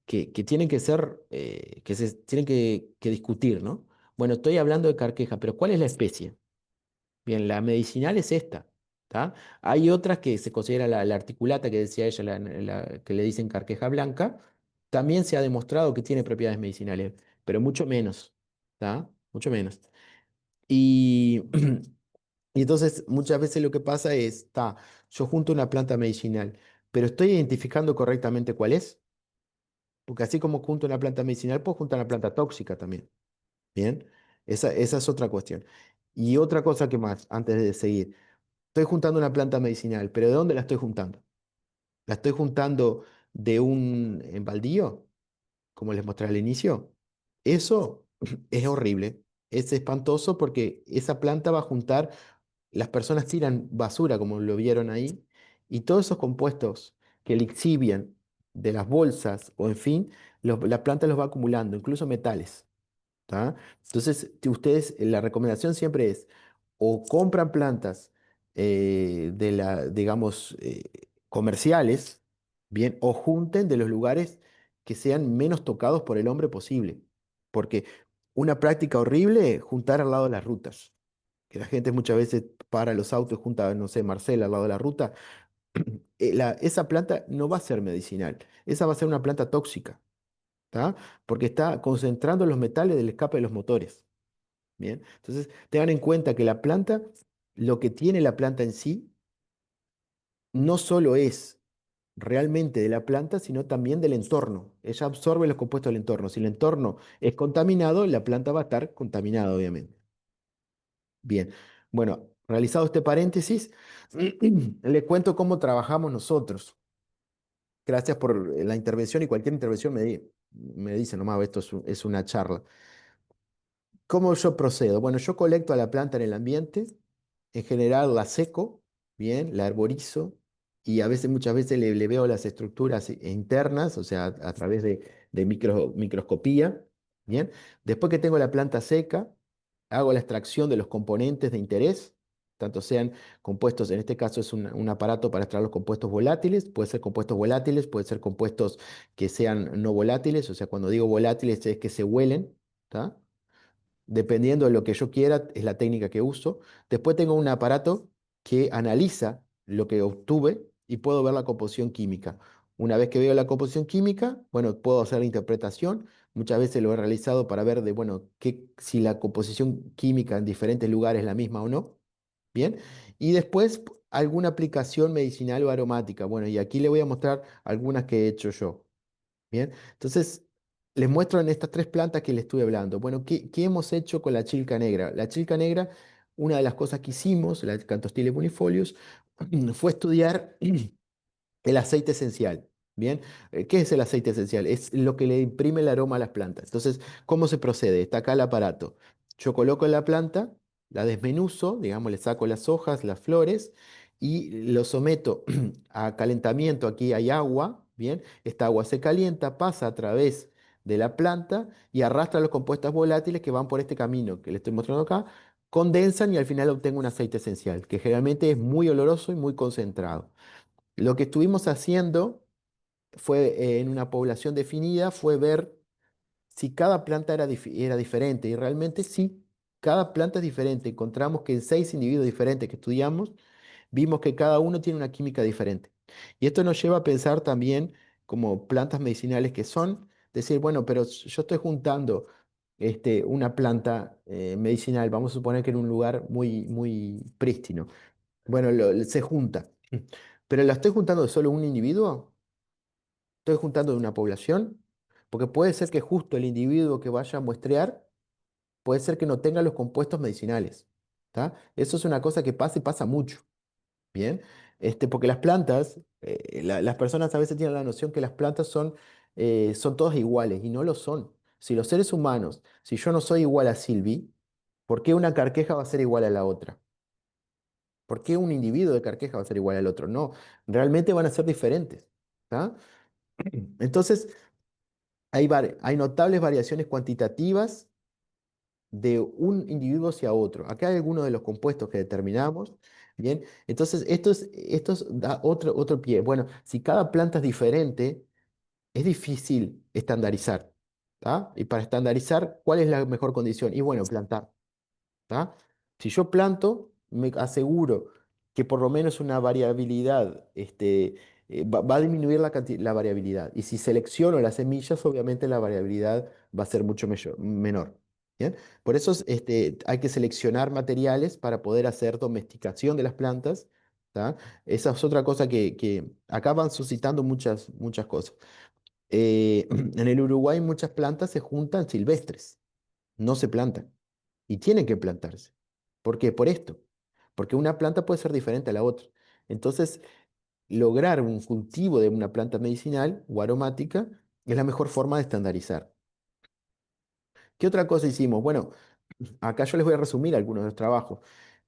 que tienen que ser, que se tienen que discutir, ¿no? Bueno, estoy hablando de carqueja, pero ¿cuál es la especie? Bien, la medicinal es esta, ¿tá? Hay otras que se considera la articulata, que decía ella, que le dicen carqueja blanca, también se ha demostrado que tiene propiedades medicinales, pero mucho menos, ¿tá? Mucho menos. Y, y entonces muchas veces lo que pasa es, yo junto una planta medicinal, pero estoy identificando correctamente cuál es, porque así como junto una planta medicinal, puedo juntar una planta tóxica también. Bien, esa es otra cuestión. Y otra cosa que más, antes de seguir, estoy juntando una planta medicinal, pero ¿de dónde la estoy juntando? ¿La estoy juntando de un baldío, como les mostré al inicio? Eso es horrible, es espantoso porque esa planta va a juntar. Las personas tiran basura, como lo vieron ahí, y todos esos compuestos que lixivian de las bolsas o en fin, la planta los va acumulando, incluso metales. ¿Tá? Entonces, ustedes, la recomendación siempre es o compran plantas digamos, comerciales, bien, o junten de los lugares que sean menos tocados por el hombre posible. Porque una práctica horrible es juntar al lado de las rutas, que la gente muchas veces para los autos, junta, no sé, Marcela al lado de la ruta, esa planta no va a ser medicinal, esa va a ser una planta tóxica, ¿tá? Porque está concentrando los metales del escape de los motores, ¿bien? Entonces, tengan en cuenta que la planta, lo que tiene la planta en sí, no solo es realmente de la planta, sino también del entorno. Ella absorbe los compuestos del entorno. Si el entorno es contaminado, la planta va a estar contaminada, obviamente. Bien, bueno, realizado este paréntesis, le cuento cómo trabajamos nosotros. Gracias por la intervención y cualquier intervención me dice nomás, esto es una charla. ¿Cómo yo procedo? Bueno, yo colecto a la planta en el ambiente, en general la seco, bien, la arborizo y a veces, muchas veces le veo las estructuras internas, o sea, a través de microscopía, bien. Después que tengo la planta seca, hago la extracción de los componentes de interés, tanto sean compuestos, en este caso es un aparato para extraer los compuestos volátiles, puede ser compuestos volátiles, puede ser compuestos que sean no volátiles, o sea, cuando digo volátiles es que se huelen, ¿tá? Dependiendo de lo que yo quiera, es la técnica que uso. Después tengo un aparato que analiza lo que obtuve y puedo ver la composición química. Una vez que veo la composición química, bueno, puedo hacer la interpretación. Muchas veces lo he realizado para ver de, bueno, si la composición química en diferentes lugares es la misma o no. Bien. Y después alguna aplicación medicinal o aromática. Bueno, y aquí le voy a mostrar algunas que he hecho yo. Bien, entonces les muestro en estas tres plantas que les estuve hablando. Bueno, ¿qué hemos hecho con la chilca negra? La chilca negra, una de las cosas que hicimos, la Cantostile bunifolius, fue estudiar el aceite esencial. Bien, ¿qué es el aceite esencial? Es lo que le imprime el aroma a las plantas. Entonces, ¿cómo se procede? Está acá el aparato. Yo coloco en la planta, la desmenuzo, digamos, le saco las hojas, las flores y lo someto a calentamiento. Aquí hay agua, bien, esta agua se calienta, pasa a través de la planta y arrastra los compuestos volátiles que van por este camino que le estoy mostrando acá, condensan y al final obtengo un aceite esencial, que generalmente es muy oloroso y muy concentrado. Lo que estuvimos haciendo fue, en una población definida, fue ver si cada planta era diferente. Y realmente sí, cada planta es diferente. Encontramos que en 6 individuos diferentes que estudiamos, vimos que cada uno tiene una química diferente. Y esto nos lleva a pensar también como plantas medicinales que son, decir, bueno, pero yo estoy juntando una planta medicinal, vamos a suponer que en un lugar muy, muy prístino. Bueno, se junta. ¿Pero la estoy juntando de solo un individuo? ¿Estoy juntando de una población? Porque puede ser que justo el individuo que vaya a muestrear, puede ser que no tenga los compuestos medicinales. ¿Tá? Eso es una cosa que pasa y pasa mucho. Bien, porque las plantas, las personas a veces tienen la noción que las plantas son todas iguales y no lo son. Si los seres humanos, si yo no soy igual a Silvi, ¿por qué una carqueja va a ser igual a la otra? ¿Por qué un individuo de carqueja va a ser igual al otro? No, realmente van a ser diferentes. ¿Tá? Entonces, hay notables variaciones cuantitativas de un individuo hacia otro. Acá hay algunos de los compuestos que determinamos. Bien, entonces esto da otro pie. Bueno, si cada planta es diferente, es difícil estandarizar. ¿Tá? Y para estandarizar, ¿cuál es la mejor condición? Y bueno, plantar. ¿Tá? Si yo planto, me aseguro que por lo menos una variabilidad va a disminuir la variabilidad. Y si selecciono las semillas, obviamente la variabilidad va a ser mucho menor. ¿Bien? Por eso hay que seleccionar materiales para poder hacer domesticación de las plantas. ¿Tá? Esa es otra cosa que acá van suscitando muchas cosas. En el Uruguay muchas plantas se juntan silvestres, no se plantan y tienen que plantarse. ¿Por qué? Por esto. Porque una planta puede ser diferente a la otra. Entonces, lograr un cultivo de una planta medicinal o aromática es la mejor forma de estandarizar. ¿Qué otra cosa hicimos? Bueno, acá yo les voy a resumir algunos de los trabajos.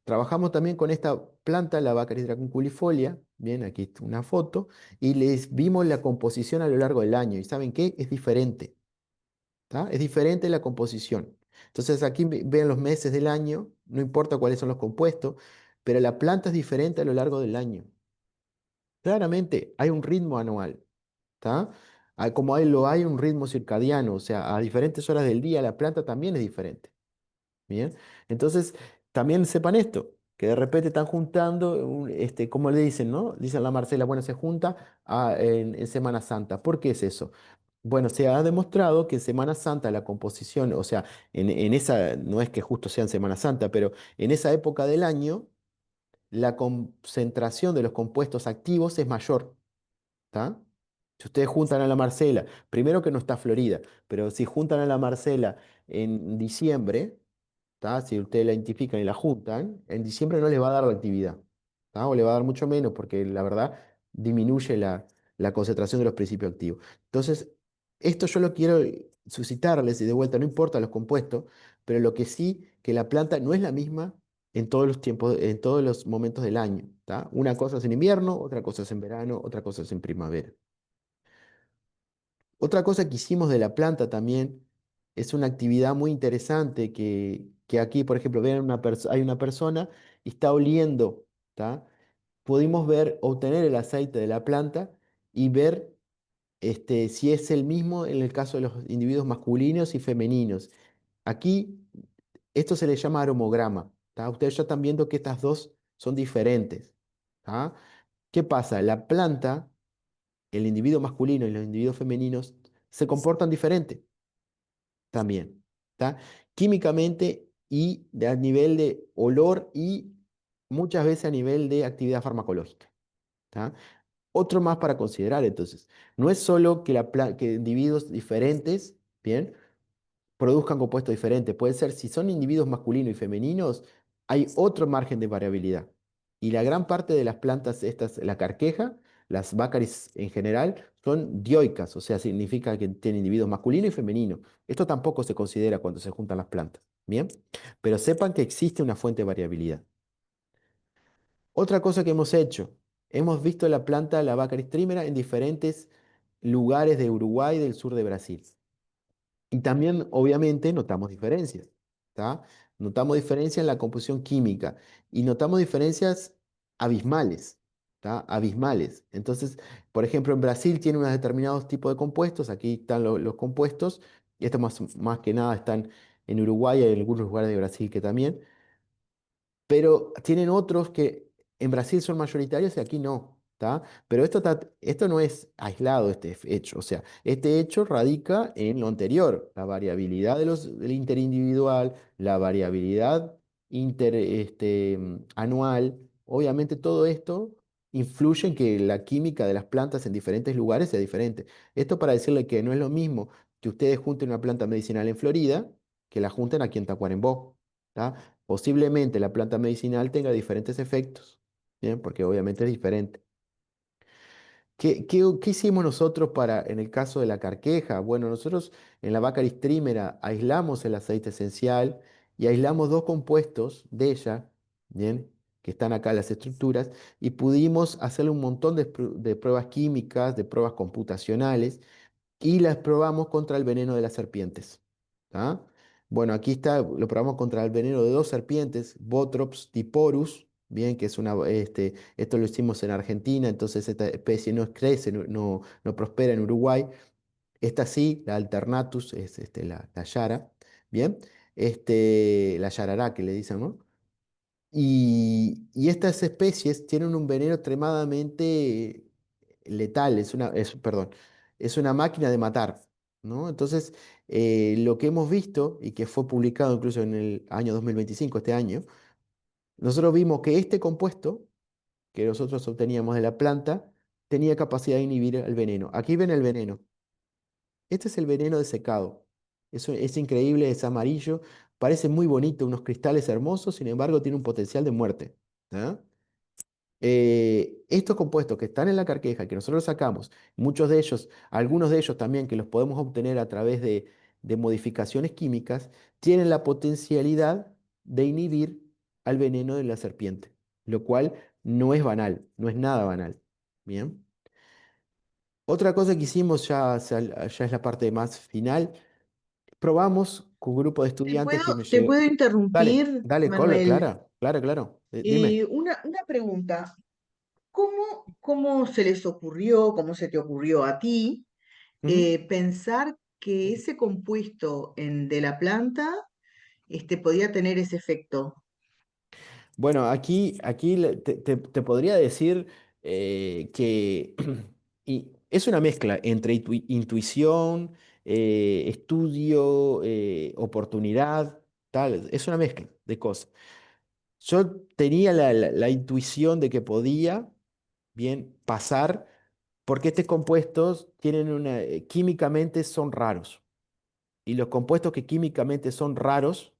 Trabajamos también con esta planta, la Baccharis dracunculifolia, bien, aquí está una foto, y les vimos la composición a lo largo del año. ¿Y saben qué? Es diferente. ¿Tá? Es diferente la composición. Entonces aquí ven los meses del año, no importa cuáles son los compuestos, pero la planta es diferente a lo largo del año. Claramente hay un ritmo anual, ¿tá? Como lo hay un ritmo circadiano, o sea, a diferentes horas del día la planta también es diferente. Bien, entonces también sepan esto, que de repente están juntando, como le dicen, ¿no? Dicen la Marcela, bueno, se junta en Semana Santa. ¿Por qué es eso? Bueno, se ha demostrado que en Semana Santa la composición, o sea, en esa, no es que justo sea en Semana Santa, pero en esa época del año, la concentración de los compuestos activos es mayor, ¿tá? Si ustedes juntan a la Marcela, primero que no está Florida, pero si juntan a la Marcela en diciembre, ¿tá? Si ustedes la identifican y la juntan, en diciembre no les va a dar la actividad, ¿tá? O le va a dar mucho menos porque la verdad disminuye la concentración de los principios activos. Entonces, esto yo lo quiero suscitarles y de vuelta, no importa los compuestos, pero lo que sí, que la planta no es la misma en todos los tiempos, en todos los momentos del año, ¿tá? Una cosa es en invierno, otra cosa es en verano, otra cosa es en primavera. Otra cosa que hicimos de la planta también es una actividad muy interesante que aquí, por ejemplo, ven hay una persona y está oliendo, ¿tá? Pudimos ver, obtener el aceite de la planta y ver si es el mismo en el caso de los individuos masculinos y femeninos. Aquí, esto se le llama aromograma, ¿tá? Ustedes ya están viendo que estas dos son diferentes, ¿tá? ¿Qué pasa? La planta, el individuo masculino y los individuos femeninos se comportan diferente también, ¿tá? Químicamente y a nivel de olor y muchas veces a nivel de actividad farmacológica, ¿tá? Otro más para considerar entonces, no es solo que, que individuos diferentes, ¿bien? Produzcan compuestos diferentes. Puede ser, si son individuos masculinos y femeninos, hay otro margen de variabilidad. Y la gran parte de las plantas, estas, la carqueja, las Baccharis en general, son dioicas, o sea, significa que tienen individuos masculinos y femeninos. Esto tampoco se considera cuando se juntan las plantas. Bien, pero sepan que existe una fuente de variabilidad. Otra cosa que hemos hecho, hemos visto la planta, la Baccharis trimera, en diferentes lugares de Uruguay y del sur de Brasil. Y también, obviamente, notamos diferencias, ¿tá? Notamos diferencias en la composición química y notamos diferencias abismales, ¿tá? Abismales. Entonces, por ejemplo, en Brasil tiene unos determinados tipos de compuestos, aquí están los compuestos, y esto más que nada están en Uruguay y en algunos lugares de Brasil que también, pero tienen otros que en Brasil son mayoritarios y aquí no, ¿tá? Pero esto no es aislado, este hecho, o sea, este hecho radica en lo anterior, la variabilidad del interindividual, la variabilidad anual, obviamente todo esto influye en que la química de las plantas en diferentes lugares sea diferente. Esto para decirle que no es lo mismo que ustedes junten una planta medicinal en Florida que la junten aquí en Tacuarembó. ¿Tá? Posiblemente la planta medicinal tenga diferentes efectos, ¿bien? Porque obviamente es diferente. ¿Qué hicimos nosotros para, en el caso de la carqueja? Bueno, nosotros en la Baccaris trímera aislamos el aceite esencial y aislamos dos compuestos de ella, ¿bien? Que están acá las estructuras, y pudimos hacerle un montón de pruebas químicas, de pruebas computacionales, y las probamos contra el veneno de las serpientes. ¿Tá? Bueno, aquí está, lo probamos contra el veneno de dos serpientes, Botrops diporus, bien, que es esto lo hicimos en Argentina, entonces esta especie no crece, no prospera en Uruguay. Esta sí, la Alternatus, es la Yara, bien, la Yarará que le dicen, ¿no? Y estas especies tienen un veneno extremadamente letal, perdón, es una máquina de matar, ¿no? Entonces, lo que hemos visto, y que fue publicado incluso en el año 2025, este año, nosotros vimos que este compuesto que nosotros obteníamos de la planta tenía capacidad de inhibir el veneno. Aquí ven el veneno. Este es el veneno de secado. Es increíble, es amarillo, parece muy bonito, unos cristales hermosos, sin embargo tiene un potencial de muerte. ¿Ah? Estos compuestos que están en la carqueja, que nosotros sacamos, muchos de ellos, algunos de ellos también que los podemos obtener a través de modificaciones químicas, tienen la potencialidad de inhibir al veneno de la serpiente, lo cual no es banal, no es nada banal. Bien. Otra cosa que hicimos ya es la parte más final. Probamos con un grupo de estudiantes que me Te llegó. puedo Dale, interrumpir, dale, Manuel? Claro, claro, claro. Dime. Una pregunta. ¿Cómo se les ocurrió, cómo se te ocurrió a ti Ujú. pensar que ese de la planta podía tener ese efecto? Bueno, aquí te podría decir que y es una mezcla entre intuición, estudio, oportunidad, tal. Es una mezcla de cosas. Yo tenía la intuición de que podía, bien, pasar, porque estos compuestos químicamente son raros. Y los compuestos que químicamente son raros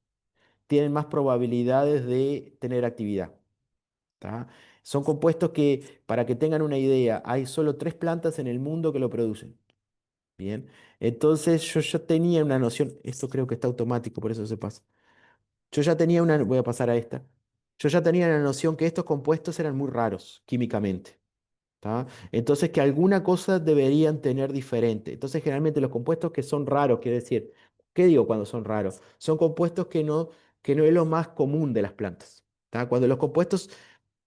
tienen más probabilidades de tener actividad. ¿Tá? Son compuestos que, para que tengan una idea, hay solo tres plantas en el mundo que lo producen. Bien. Entonces yo ya tenía una noción, esto creo que está automático, por eso se pasa. Voy a pasar a esta. Yo ya tenía la noción que estos compuestos eran muy raros químicamente. ¿Tá? Entonces que alguna cosa deberían tener diferente. Entonces generalmente los compuestos que son raros, quiere decir, ¿qué digo cuando son raros? Son compuestos que no es lo más común de las plantas. ¿Tá? Cuando los compuestos,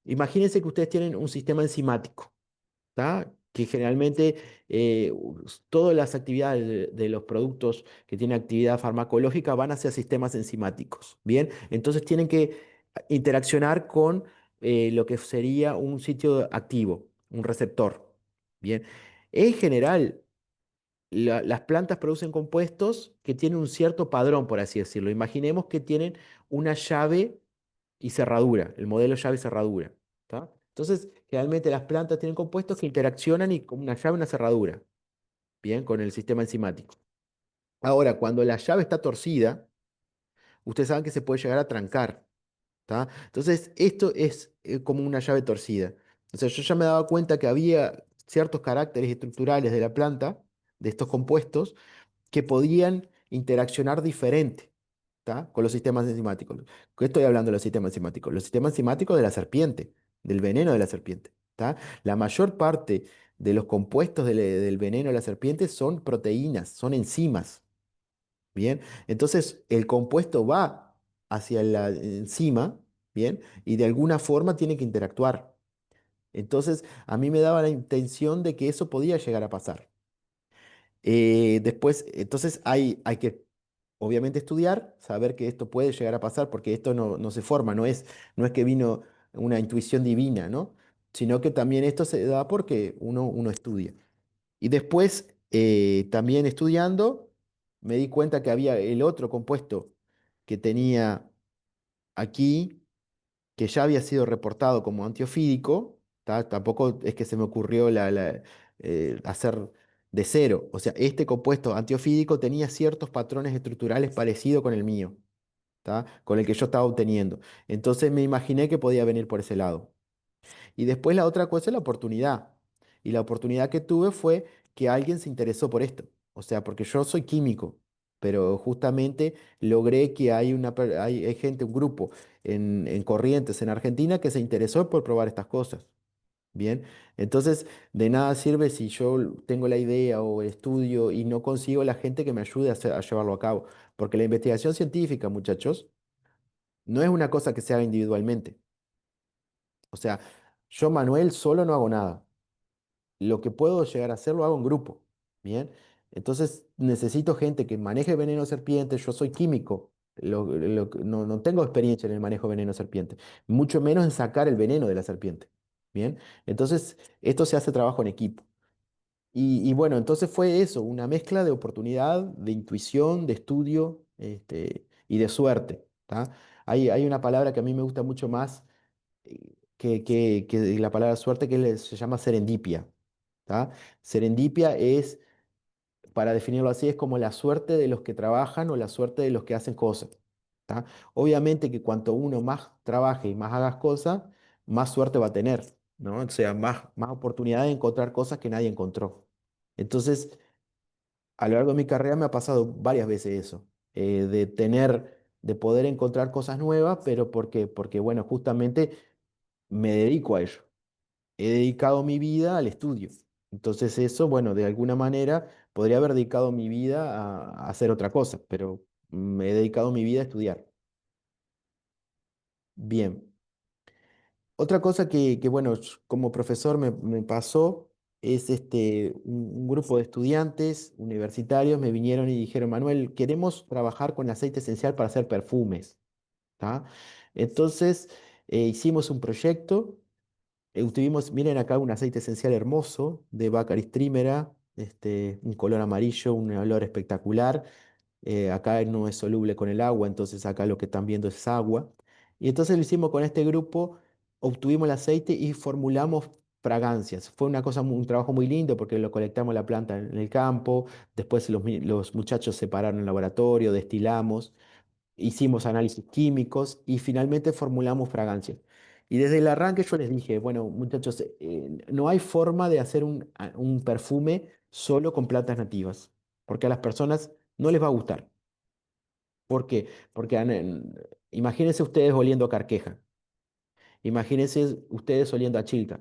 imagínense que ustedes tienen un sistema enzimático. ¿Tá? Que generalmente todas las actividades de los productos que tienen actividad farmacológica van hacia sistemas enzimáticos. Bien, entonces tienen que interaccionar con lo que sería un sitio activo, un receptor. Bien, en general, las plantas producen compuestos que tienen un cierto padrón, por así decirlo. Imaginemos que tienen una llave y cerradura, el modelo llave y cerradura. ¿Tá? Entonces, generalmente las plantas tienen compuestos que interaccionan y con una llave y una cerradura, bien, con el sistema enzimático. Ahora, cuando la llave está torcida, ustedes saben que se puede llegar a trancar. ¿Tá? Entonces, esto es como una llave torcida. O sea, yo ya me daba cuenta que había ciertos caracteres estructurales de la planta, de estos compuestos, que podían interaccionar diferente, ¿tá? Con los sistemas enzimáticos. ¿Qué estoy hablando de los sistemas enzimáticos? Los sistemas enzimáticos de la serpiente, del veneno de la serpiente, ¿tá? La mayor parte de los compuestos del veneno de la serpiente son proteínas, son enzimas, ¿bien? Entonces, el compuesto va hacia la enzima, ¿bien? Y de alguna forma tiene que interactuar. Entonces, a mí me daba la intención de que eso podía llegar a pasar. Después, entonces hay que obviamente estudiar, saber que esto puede llegar a pasar, porque esto no se forma, no es que vino una intuición divina, ¿no? Sino que también esto se da porque uno estudia. Y después, también estudiando, me di cuenta que había el otro compuesto que tenía aquí, que ya había sido reportado como antiofídico. ¿Tá? Tampoco es que se me ocurrió hacer de cero. O sea, este compuesto antiofídico tenía ciertos patrones estructurales parecidos con el mío, ¿tá? Con el que yo estaba obteniendo. Entonces me imaginé que podía venir por ese lado. Y después la otra cosa es la oportunidad. Y la oportunidad que tuve fue que alguien se interesó por esto. O sea, porque yo soy químico, pero justamente logré que hay gente, un grupo en Corrientes, en Argentina, que se interesó por probar estas cosas. Bien, entonces de nada sirve si yo tengo la idea o estudio y no consigo la gente que me ayude a llevarlo a cabo, porque la investigación científica, muchachos, no es una cosa que se haga individualmente. O sea, yo, Manuel, solo no hago nada. Lo que puedo llegar a hacer lo hago en grupo. Bien, entonces necesito gente que maneje veneno de serpiente. Yo soy químico, no tengo experiencia en el manejo de veneno de serpiente, mucho menos en sacar el veneno de la serpiente. Bien, entonces esto se hace trabajo en equipo. Y bueno, entonces fue eso, una mezcla de oportunidad, de intuición, de estudio, y de suerte. ¿Tá? Hay una palabra que a mí me gusta mucho más, que la palabra suerte, se llama serendipia. ¿Tá? Serendipia es, para definirlo así, es como la suerte de los que trabajan o la suerte de los que hacen cosas. ¿Tá? Obviamente que cuanto uno más trabaje y más hagas cosas, más suerte va a tener, ¿no? O sea, más oportunidad de encontrar cosas que nadie encontró. Entonces, a lo largo de mi carrera me ha pasado varias veces eso, de poder encontrar cosas nuevas, pero porque bueno, justamente me dedico a ello. He dedicado mi vida al estudio. Entonces eso, bueno, de alguna manera podría haber dedicado mi vida a hacer otra cosa, pero me he dedicado mi vida a estudiar. Bien. Otra cosa bueno, como profesor me pasó es un grupo de estudiantes universitarios me vinieron y dijeron, Manuel, queremos trabajar con aceite esencial para hacer perfumes. ¿Tá? Entonces hicimos un proyecto. Miren acá un aceite esencial hermoso de Baccharis trimera, un color amarillo, un olor espectacular. Acá no es soluble con el agua, entonces acá lo que están viendo es agua. Y entonces lo hicimos con este grupo, obtuvimos el aceite y formulamos fragancias. Fue un trabajo muy lindo porque lo colectamos la planta en el campo, después los muchachos separaron el laboratorio, destilamos, hicimos análisis químicos y finalmente formulamos fragancias. Y desde el arranque yo les dije, bueno, muchachos, no hay forma de hacer un perfume solo con plantas nativas, porque a las personas no les va a gustar. ¿Por qué? Porque imagínense ustedes oliendo a carqueja, imagínense ustedes oliendo a chilca.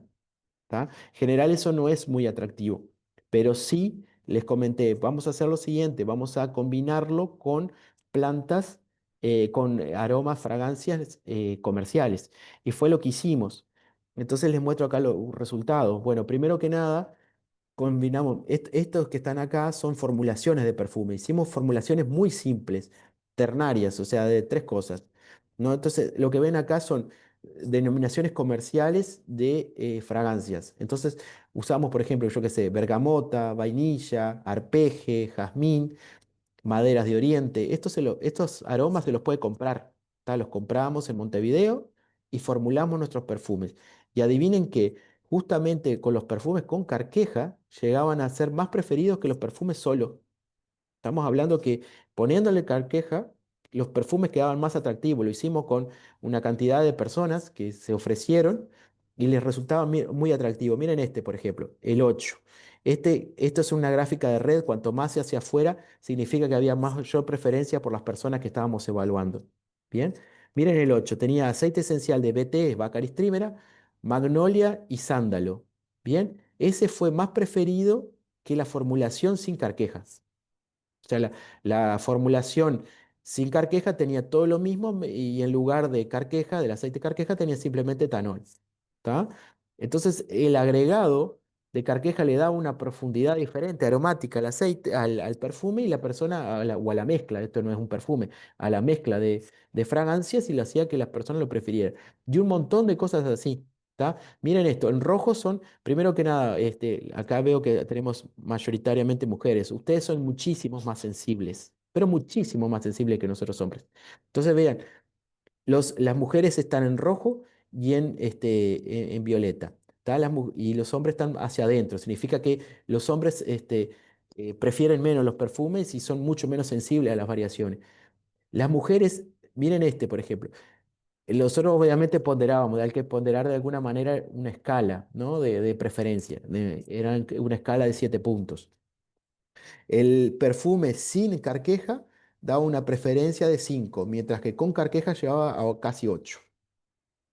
¿Tá? En general eso no es muy atractivo, pero sí les comenté, vamos a hacer lo siguiente, vamos a combinarlo con plantas, con aromas, fragancias comerciales. Y fue lo que hicimos. Entonces les muestro acá los resultados. Bueno, primero que nada, combinamos, estos que están acá son formulaciones de perfume. Hicimos formulaciones muy simples, ternarias, o sea, de tres cosas. ¿No? Entonces, lo que ven acá son denominaciones comerciales de fragancias. Entonces, usamos, por ejemplo, yo qué sé, bergamota, vainilla, arpeje, jazmín, maderas de Oriente. Estos aromas se los puede comprar. ¿Tá? Los compramos en Montevideo y formulamos nuestros perfumes. Y adivinen que justamente con los perfumes con carqueja llegaban a ser más preferidos que los perfumes solo. Estamos hablando que poniéndole carqueja, los perfumes quedaban más atractivos. Lo hicimos con una cantidad de personas que se ofrecieron y les resultaba muy atractivo. Miren este, por ejemplo, el 8. Esto es una gráfica de red. Cuanto más se hacia afuera, significa que había mayor preferencia por las personas que estábamos evaluando. Bien, miren el 8. Tenía aceite esencial de BT, Baccharis trimera, magnolia y sándalo. Bien, ese fue más preferido que la formulación sin carquejas. O sea, la formulación sin carqueja tenía todo lo mismo y en lugar de carqueja, del aceite de carqueja, tenía simplemente etanol. ¿Tá? Entonces, el agregado de carqueja le da una profundidad diferente, aromática al aceite, al perfume y la persona, o a la mezcla, esto no es un perfume, a la mezcla de fragancias y lo hacía que las personas lo prefirieran. Y un montón de cosas así. ¿Tá? Miren esto, en rojo son, primero que nada, acá veo que tenemos mayoritariamente mujeres. Ustedes son muchísimos más sensibles, pero muchísimo más sensibles que nosotros hombres. Entonces, vean, las mujeres están en rojo y en violeta. ¿Tá? Y los hombres están hacia adentro. Significa que los hombres prefieren menos los perfumes y son mucho menos sensibles a las variaciones. Las mujeres, miren este, por ejemplo. Nosotros obviamente ponderábamos, hay que ponderar de alguna manera una escala, ¿no? De preferencia. Era una escala de 7 puntos. El perfume sin carqueja daba una preferencia de 5, mientras que con carqueja llegaba a casi 8.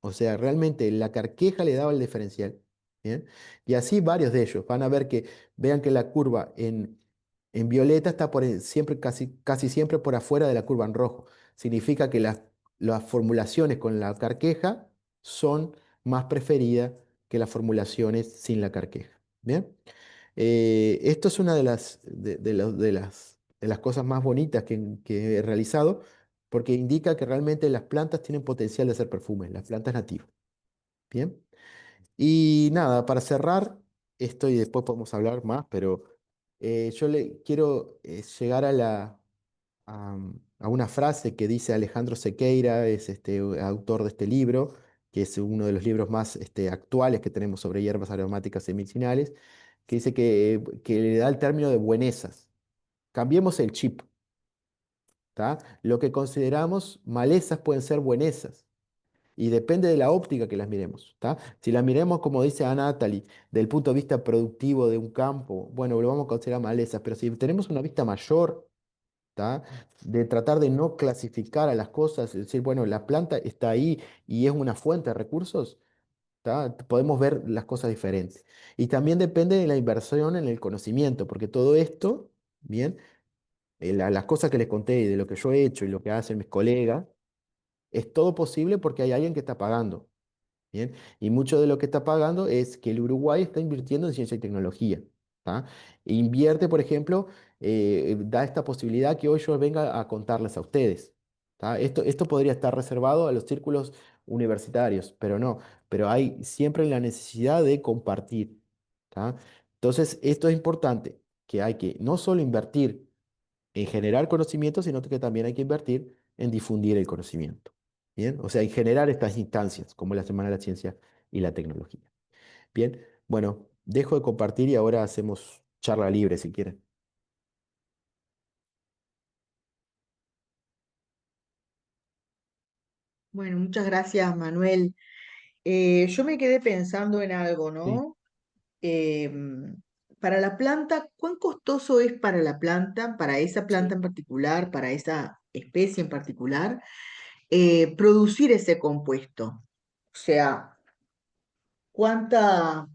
O sea, realmente la carqueja le daba el diferencial. ¿Bien? Y así varios de ellos. Van a ver que, vean que la curva en violeta está siempre, casi siempre por afuera de la curva en rojo. Significa que las formulaciones con la carqueja son más preferidas que las formulaciones sin la carqueja. ¿Bien? Esto es una de las cosas más bonitas que he realizado, porque indica que realmente las plantas tienen potencial de hacer perfumes, las plantas nativas. Bien. Y nada, para cerrar, esto y después podemos hablar más, pero yo le quiero llegar a una frase que dice Alejandro Sequeira, es autor de este libro, que es uno de los libros más actuales que tenemos sobre hierbas aromáticas y medicinales, que dice que le da el término de buenezas. Cambiemos el chip, ¿tá? Lo que consideramos malezas pueden ser buenezas. Y depende de la óptica que las miremos, ¿tá? Si las miremos, como dice Anna Natalie, del punto de vista productivo de un campo, bueno, lo vamos a considerar malezas, pero si tenemos una vista mayor, ¿tá? De tratar de no clasificar a las cosas, es decir, bueno, la planta está ahí y es una fuente de recursos, ¿tá? Podemos ver las cosas diferentes. Y también depende de la inversión en el conocimiento, porque todo esto, bien, las cosas que les conté y de lo que yo he hecho y lo que hacen mis colegas, es todo posible porque hay alguien que está pagando. Bien, y mucho de lo que está pagando es que el Uruguay está invirtiendo en ciencia y tecnología. ¿Tá? Invierte, por ejemplo, da esta posibilidad que hoy yo venga a contarles a ustedes. ¿Tá? Esto podría estar reservado a los círculos universitarios, pero no, pero hay siempre la necesidad de compartir. ¿Tá? Entonces, esto es importante, que hay que no solo invertir en generar conocimiento, sino que también hay que invertir en difundir el conocimiento. Bien, o sea, en generar estas instancias, como la Semana de la Ciencia y la Tecnología. Bien, bueno, dejo de compartir y ahora hacemos charla libre si quieren. Bueno, muchas gracias, Manuel. Yo me quedé pensando en algo, Sí, ¿no? Em, para la planta, ¿cuán costoso es para la planta, para esa planta sí. en particular, para esa especie en particular, producir ese compuesto? O sea, ¿cuánta,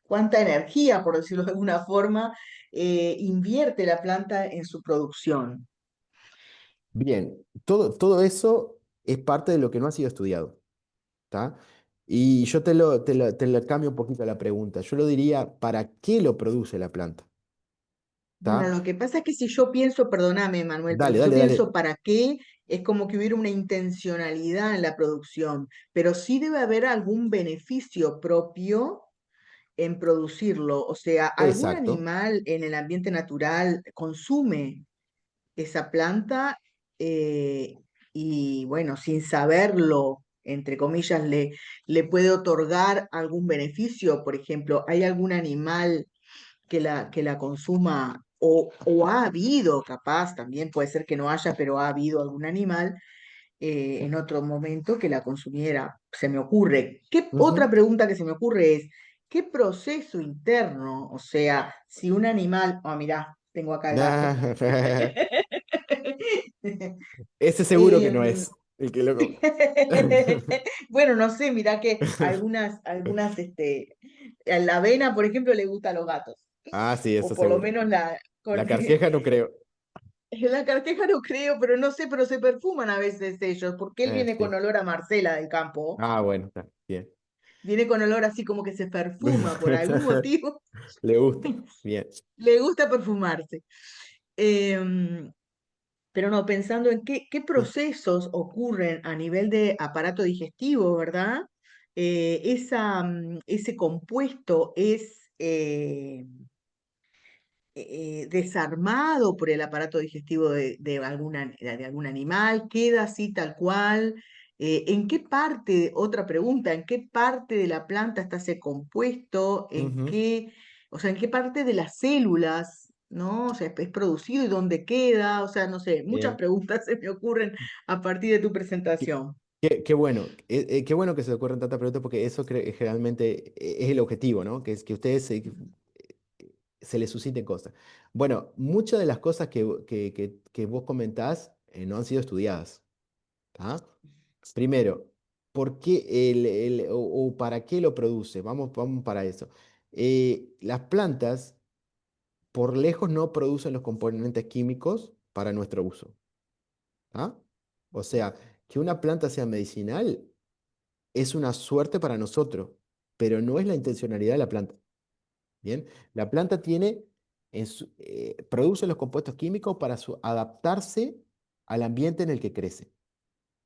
cuánta energía, por decirlo de alguna forma, invierte la planta en su producción? Bien, todo eso es parte de lo que no ha sido estudiado. ¿Tá? Y yo te lo cambio un poquito la pregunta. Yo lo diría, ¿para qué lo produce la planta? Bueno, ¿Tá? lo que pasa es que si yo pienso, perdóname, Manuel, pero Dale, si yo dale, pienso dale. para qué, es como que hubiera una intencionalidad en la producción, pero sí debe haber algún beneficio propio en producirlo. O sea, algún Exacto. animal en el ambiente natural consume esa planta eh, y, bueno, sin saberlo, entre comillas, le puede otorgar algún beneficio. Por ejemplo, ¿hay algún animal que la consuma o ha habido, capaz, también puede ser que no haya, pero ha habido algún animal en otro momento que la consumiera? Se me ocurre. Otra Ujú. pregunta que se me ocurre es, ¿qué proceso interno? O sea, si un animal, oh, mirá, tengo acá el gato. Ese seguro que no Em, es el que lo... bueno, no sé, mirá que a la avena, por ejemplo, le gusta a los gatos. Ah, sí, O eso por lo seguro. menos La carqueja no creo. la carqueja no creo, pero no sé, pero se perfuman a veces ellos, porque él viene con Sí. olor a Marcela del campo, Ah, bueno, está bien. viene con olor así como que se perfuma por algún motivo, Le gusta. Bien. le gusta perfumarse. Em, pero no, pensando en qué Sí. procesos ocurren a nivel de aparato digestivo, ¿verdad? Ese compuesto es desarmado por el aparato digestivo de algún animal, queda así tal cual. ¿En qué parte, otra pregunta, en qué parte de la planta está ese compuesto? Ujú. O sea, en qué parte de las células, ¿no? O sea, es producido y dónde queda? O sea, no sé, muchas Bien. preguntas se me ocurren a partir de tu Qui- presentación. Qué bueno, qué bueno que se le ocurran tantas preguntas porque eso generalmente es el objetivo, ¿no? Que es que ustedes se les susciten cosas. Bueno, muchas de las cosas que vos comentás no han sido estudiadas. ¿Tá? Primero, ¿por qué o para qué lo produce? Vamos para eso. Las plantas, por lejos, no producen los componentes químicos para nuestro uso. ¿Ah? O sea, que una planta sea medicinal es una suerte para nosotros, pero no es la intencionalidad de la planta. Bien, la planta produce los compuestos químicos para adaptarse al ambiente en el que crece.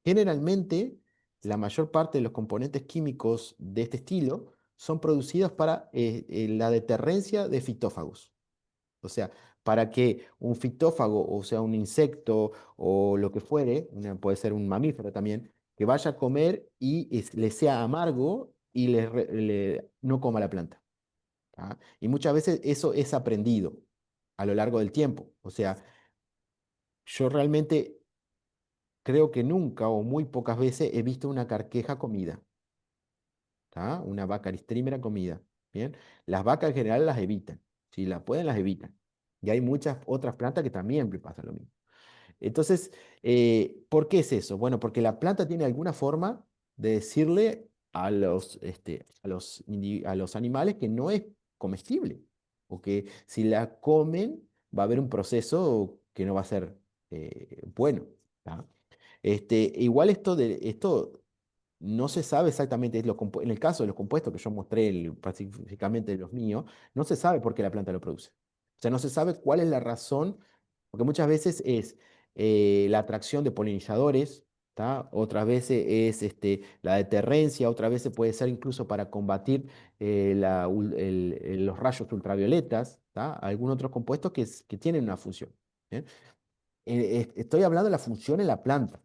Generalmente, la mayor parte de los componentes químicos de este estilo son producidos para la deterrencia de fitófagos. O sea, para que un fitófago, o sea, un insecto o lo que fuere, puede ser un mamífero también, que vaya a comer y le sea amargo y no coma la planta. ¿Ah? Y muchas veces eso es aprendido a lo largo del tiempo. O sea, yo realmente creo que nunca o muy pocas veces he visto una carqueja comida. ¿Tá? Una vaca aristrímera comida. Bien, las vacas en general las evitan. Si las pueden, las evitan. Y hay muchas otras plantas que también le pasa lo mismo. Entonces, ¿por qué es eso? Bueno, porque la planta tiene alguna forma de decirle a los animales que no es comestible, o que si la comen va a haber un proceso que no va a ser bueno. ¿Tá? Igual esto no se sabe exactamente, en el caso de los compuestos que yo mostré, específicamente de los míos, no se sabe por qué la planta lo produce. O sea, no se sabe cuál es la razón, porque muchas veces es la atracción de polinizadores, ¿tá? Otras veces es la deterrencia, otras veces puede ser incluso para combatir los rayos ultravioletas, ¿tá? Algún otro compuesto que tienen una función. ¿Bien? Estoy hablando de la función en la planta.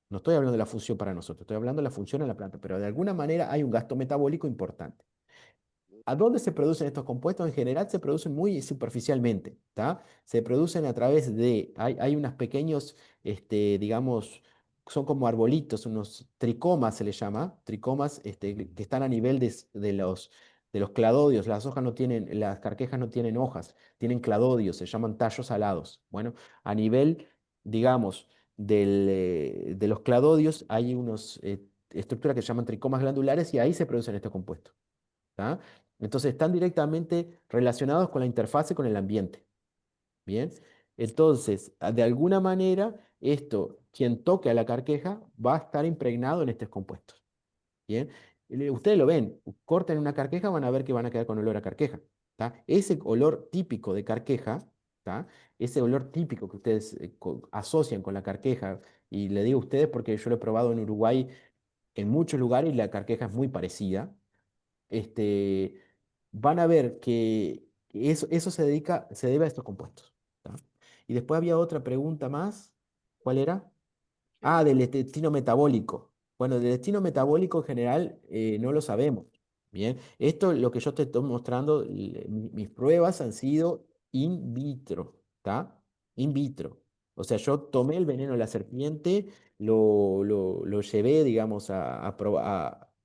No estoy hablando de la función para nosotros, estoy hablando de la función en la planta, pero de alguna manera hay un gasto metabólico importante. ¿A dónde se producen estos compuestos? En general se producen muy superficialmente, ¿tá? Se producen a través hay unos pequeños, digamos, son como arbolitos, unos tricomas se les llama, tricomas que están a nivel de los cladodios. Las hojas no tienen, las carquejas no tienen hojas, tienen cladodios, se llaman tallos alados. Bueno, a nivel, digamos, de los cladodios hay unos estructuras que se llaman tricomas glandulares y ahí se producen estos compuestos. ¿Tá? Entonces están directamente relacionados con la interfase con el ambiente. Bien, entonces, de alguna manera, quien toque a la carqueja va a estar impregnado en estos compuestos. Bien, ustedes lo ven, cortan una carqueja, van a ver que van a quedar con olor a carqueja. ¿Tá? Ese olor típico de carqueja, ¿tá? Ese olor típico que ustedes asocian con la carqueja, y le digo a ustedes porque yo lo he probado en Uruguay en muchos lugares y la carqueja es muy parecida. este, Van a ver que eso se debe a estos compuestos. ¿Tá? Y después había otra pregunta más. ¿Cuál era? Ah, del destino metabólico. Bueno, del destino metabólico en general no lo sabemos. Bien, esto lo que yo te estoy mostrando, mis pruebas han sido in vitro, ¿está? In vitro. O sea, yo tomé el veneno de la serpiente, lo llevé, digamos,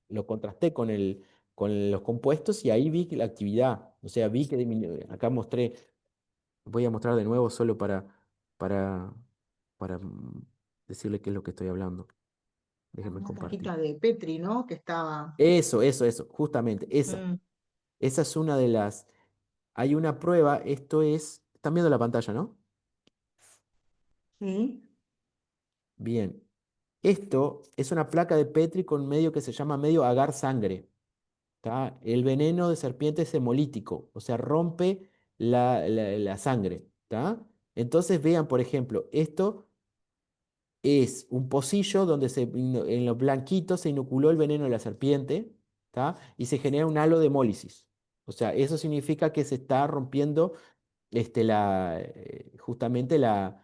lo contrasté con los compuestos y ahí vi que la actividad, o sea, vi que acá mostré, voy a mostrar de nuevo solo para, para decirle qué es lo que estoy hablando. Déjenme Una compartir. cajita de Petri, ¿no? Que estaba. Eso, justamente, esa. Mm, Esa es una de las. Hay una prueba, están viendo la pantalla, ¿no? sí. Bien. Esto es una placa de Petri con medio que se llama medio agar sangre. ¿Tá? El veneno de serpiente es hemolítico, o sea, rompe la sangre. ¿Tá? Entonces vean, por ejemplo, esto es un pocillo donde en los blanquitos se inoculó el veneno de la serpiente, ¿tá? Y se genera un halo de hemólisis. O sea, eso significa que se está rompiendo justamente la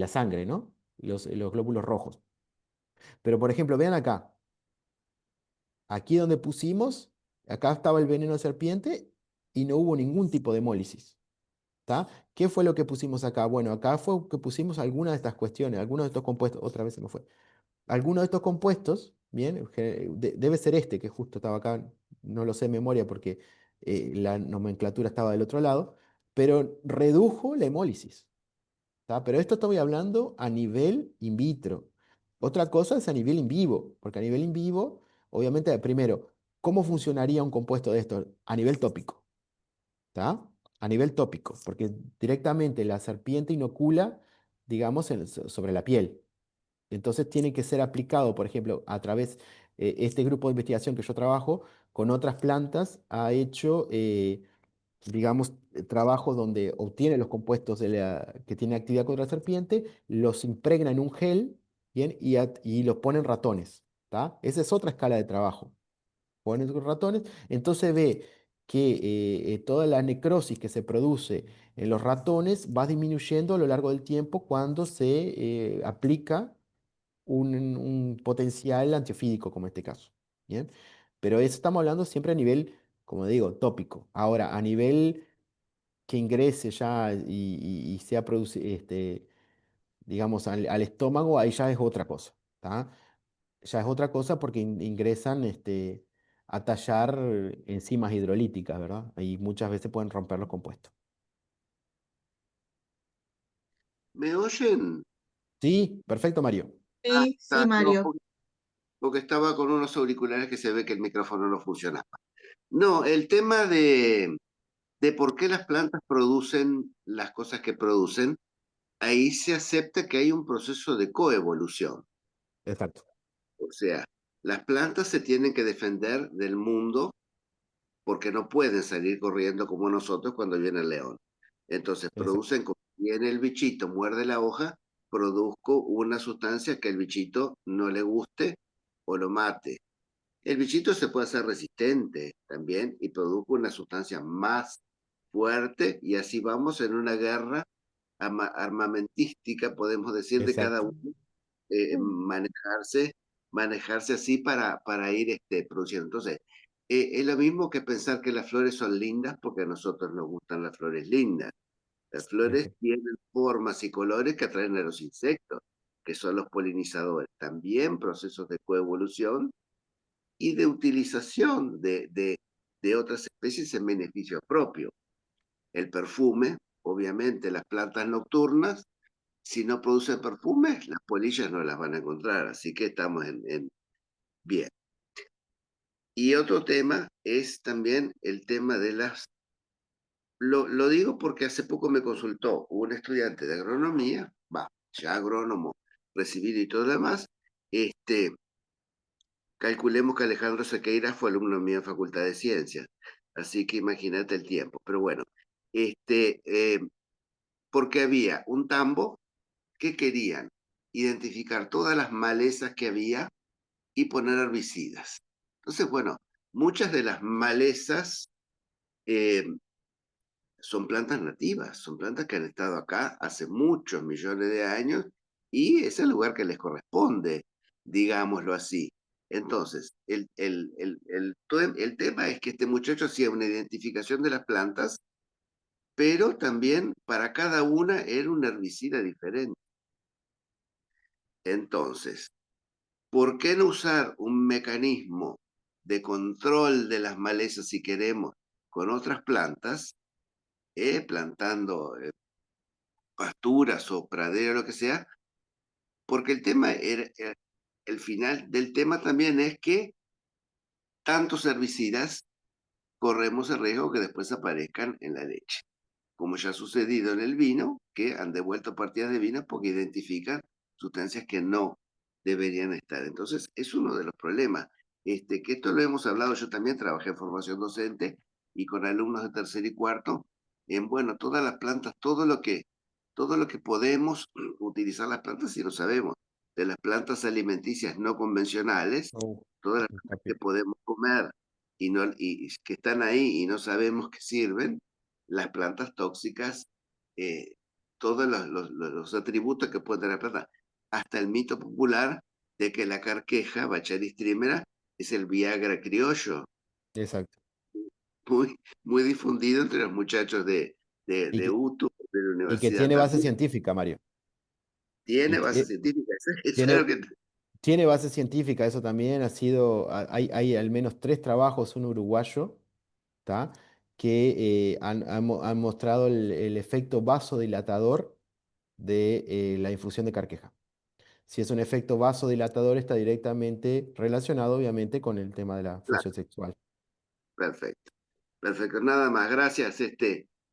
sangre, ¿no? Los glóbulos rojos. Pero, por ejemplo, vean acá. Aquí donde pusimos, acá estaba el veneno de serpiente y no hubo ningún tipo de hemólisis. ¿Tá? ¿Qué fue lo que pusimos acá? Bueno, acá fue que pusimos algunas de estas cuestiones, algunos de estos compuestos. Otra vez se me fue. alguno de estos compuestos, bien, debe ser este que justo estaba acá, no lo sé de memoria porque la nomenclatura estaba del otro lado, pero redujo la hemólisis. ¿Tá? Pero esto estoy hablando a nivel in vitro. Otra cosa es a nivel in vivo, porque a nivel in vivo, obviamente, primero, ¿cómo funcionaría un compuesto de esto? A nivel tópico, ¿tá? A nivel tópico, porque directamente la serpiente inocula, digamos, sobre la piel. Entonces tiene que ser aplicado, por ejemplo, a través, este grupo de investigación que yo trabajo con otras plantas ha hecho, digamos, trabajos donde obtiene los compuestos que tienen actividad contra la serpiente, los impregna en un gel, ¿bien? Y los pone en ratones, ¿tá? Esa es otra escala de trabajo. Pone en ratones, entonces ve que toda la necrosis que se produce en los ratones va disminuyendo a lo largo del tiempo cuando se aplica un potencial antiofídico, como en este caso. ¿Bien? Pero eso estamos hablando siempre a nivel, como digo, tópico. Ahora, a nivel que ingrese ya y sea digamos, al estómago, ahí ya es otra cosa. ¿Tá? Ya es otra cosa porque ingresan a tallar enzimas hidrolíticas, ¿verdad? Y muchas veces pueden romper los compuestos. ¿Me oyen? Sí, perfecto, Mario. Sí, sí, No, Mario. porque estaba con unos auriculares que se ve que el micrófono no funciona. No, el tema de por qué las plantas producen las cosas que producen, ahí se acepta que hay un proceso de coevolución. Exacto. O sea, las plantas se tienen que defender del mundo porque no pueden salir corriendo como nosotros cuando viene el león. Entonces Exacto. producen, como viene el bichito, muerde la hoja, produzco una sustancia que el bichito no le guste o lo mate. El bichito se puede hacer resistente también y produzco una sustancia más fuerte y así vamos en una guerra armamentística, podemos decir, de cada Exacto. uno, manejarse, manejarse así para ir produciendo. Entonces, es lo mismo que pensar que las flores son lindas porque a nosotros nos gustan las flores lindas. Las flores Exacto. tienen formas y colores que atraen a los insectos, que son los polinizadores. También procesos de coevolución y de utilización de otras especies en beneficio propio. El perfume, obviamente, las plantas nocturnas, si no producen perfume, las polillas no las van a encontrar, así que estamos en bien. Y otro tema es también el tema de las... Lo digo porque hace poco me consultó un estudiante de agronomía, ya agrónomo recibido y todo lo demás, calculemos que Alejandro Sequeira fue alumno mío en Facultad de Ciencias, así que imagínate el tiempo. Pero bueno, este, eh, porque había un tambo que querían identificar todas las malezas que había y poner herbicidas. Entonces, bueno, muchas de las malezas eh, son plantas nativas, son plantas que han estado acá hace muchos millones de años y es el lugar que les corresponde, digámoslo así. Entonces, el tema es que este muchacho hacía una identificación de las plantas, pero también para cada una era un herbicida diferente. Entonces, ¿por qué no usar un mecanismo de control de las malezas si queremos con otras plantas, plantando pasturas o pradera, lo que sea? Porque el final del tema también es que tantos herbicidas corremos el riesgo que después aparezcan en la leche, como ya ha sucedido en el vino, que han devuelto partidas de vino porque identifican sustancias que no deberían estar. Entonces, es uno de los problemas. Que esto lo hemos hablado, yo también trabajé en formación docente y con alumnos de tercer y cuarto, en, bueno, todas las plantas, todo lo que podemos utilizar las plantas si no sabemos. De las plantas alimenticias no convencionales, Oh, todas las un plantas que capítulo. podemos comer y que están ahí y no sabemos que sirven, las plantas tóxicas, eh, todos los atributos que puede tener la planta, hasta el mito popular de que la carqueja, Bacharis trimera, es el Viagra criollo, Exacto. muy, muy difundido entre los muchachos Y de que, UTU, de la y que universidad tiene base también. científica, Mario. Tiene Y base que científica, eso es tiene, lo que... Tiene base científica, eso también ha sido, hay al menos 3 trabajos, un uruguayo, ¿tá? Que han mostrado el efecto vasodilatador de la infusión de carqueja. Si es un efecto vasodilatador, está directamente relacionado, obviamente, con el tema de la Claro, función sexual. perfecto. Perfecto, nada más, gracias.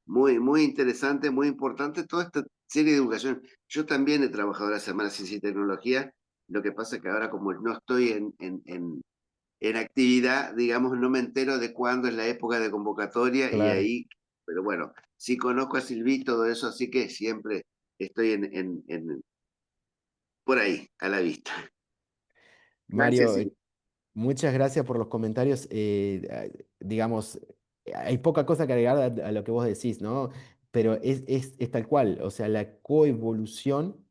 Muy, muy interesante, muy importante toda esta serie de educación. Yo también he trabajado la Semana Ciencia y Tecnología. Lo que pasa es que ahora, como no estoy en actividad, digamos, no me entero de cuándo es la época de convocatoria y Claro. ahí, pero bueno, sí conozco a Silvi, todo eso, así que siempre estoy por ahí, a la vista. Gracias, Mario, Silvi. muchas gracias por los comentarios. Digamos, hay poca cosa que agregar a lo que vos decís, ¿no? Pero es tal cual. O sea, la coevolución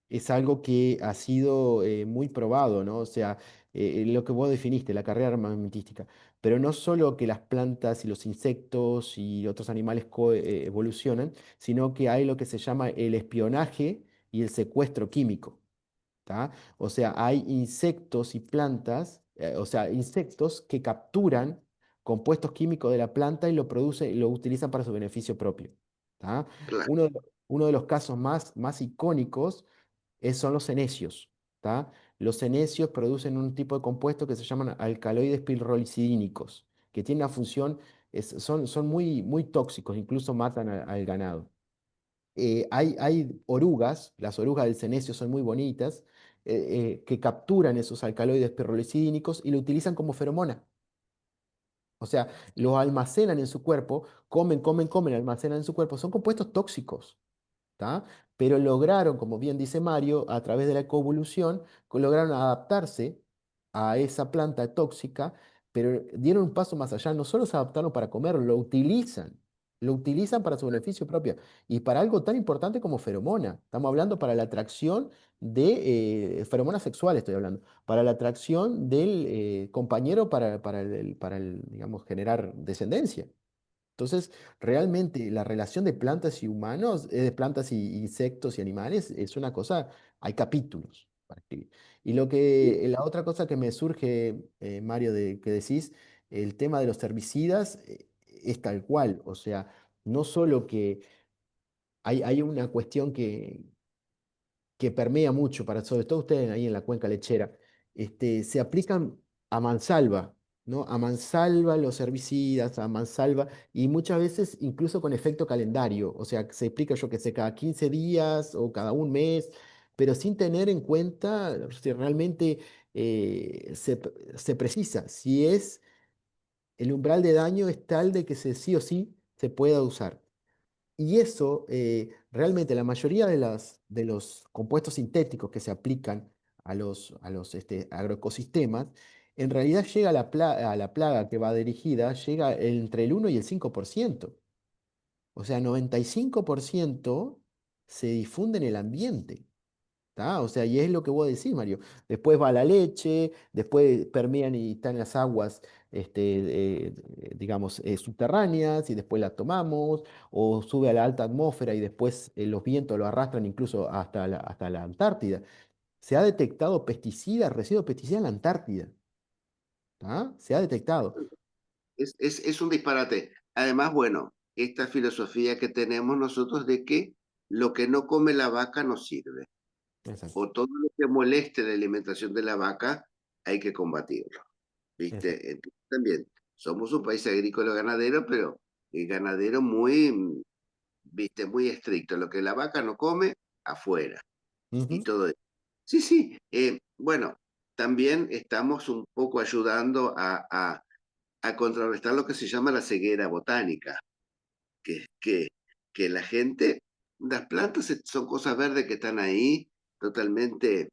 es algo que ha sido muy probado, ¿no? O sea, lo que vos definiste, la carrera armamentística. Pero no solo que las plantas y los insectos y otros animales evolucionan, sino que hay lo que se llama el espionaje y el secuestro químico. ¿Tá? O sea, hay insectos y plantas, o sea, insectos que capturan compuestos químicos de la planta y lo producen y lo utilizan para su beneficio propio. ¿Tá? Claro, Uno de los casos más icónicos son los cenecios. ¿Tá? Los cenecios producen un tipo de compuesto que se llaman alcaloides pirrolicidínicos, que tienen una función, son muy tóxicos, incluso matan al ganado. Hay orugas, las orugas del senecio son muy bonitas, que capturan esos alcaloides pirrolizidínicos y lo utilizan como feromona. O sea, los almacenan en su cuerpo, comen, almacenan en su cuerpo. Son compuestos tóxicos. ¿Tá? Pero lograron, como bien dice Mario, a través de la coevolución, lograron adaptarse a esa planta tóxica, pero dieron un paso más allá, no solo se adaptaron para comerlo, lo utilizan para su beneficio propio y para algo tan importante como feromona. Estamos hablando para la atracción de feromonas sexuales, estoy hablando, para la atracción del compañero para digamos, generar descendencia. Entonces, realmente la relación de plantas y humanos, de plantas y insectos y animales, es una cosa, hay capítulos para escribir. Y la otra cosa que me surge, Mario, de que decís, el tema de los herbicidas, es tal cual. O sea, no solo que hay una cuestión que permea mucho, sobre todo ustedes ahí en la cuenca lechera, se aplican a mansalva, ¿no? A mansalva los herbicidas, a mansalva, y muchas veces incluso con efecto calendario, o sea, se aplica yo que sé, cada 15 días o cada un mes, pero sin tener en cuenta si realmente se precisa, si es el umbral de daño es tal de que sí o sí se pueda usar. Y eso, realmente la mayoría de los compuestos sintéticos que se aplican a los agroecosistemas, en realidad llega a la plaga que va dirigida, llega entre el 1 y el 5%. O sea, 95% se difunde en el ambiente. ¿Tá? O sea, y es lo que vos decís, Mario. Después va la leche, después permean y están en las aguas, digamos, subterráneas y después la tomamos, o sube a la alta atmósfera y después los vientos lo arrastran incluso hasta la Antártida. Se ha detectado pesticidas, residuos de pesticidas en la Antártida. ¿Tá? Se ha detectado. es un disparate. Además, bueno, esta filosofía que tenemos nosotros de que lo que no come la vaca no sirve, Exacto, o todo lo que moleste la alimentación de la vaca hay que combatirlo, exacto, ¿viste? Entonces, también somos un país agrícola ganadero, pero ganadero muy, ¿viste? Muy estricto. Lo que la vaca no come, afuera, y ujú, todo eso. Sí, sí, bueno, también estamos un poco ayudando a contrarrestar lo que se llama la ceguera botánica, que, que, que la gente, las plantas son cosas verdes que están ahí totalmente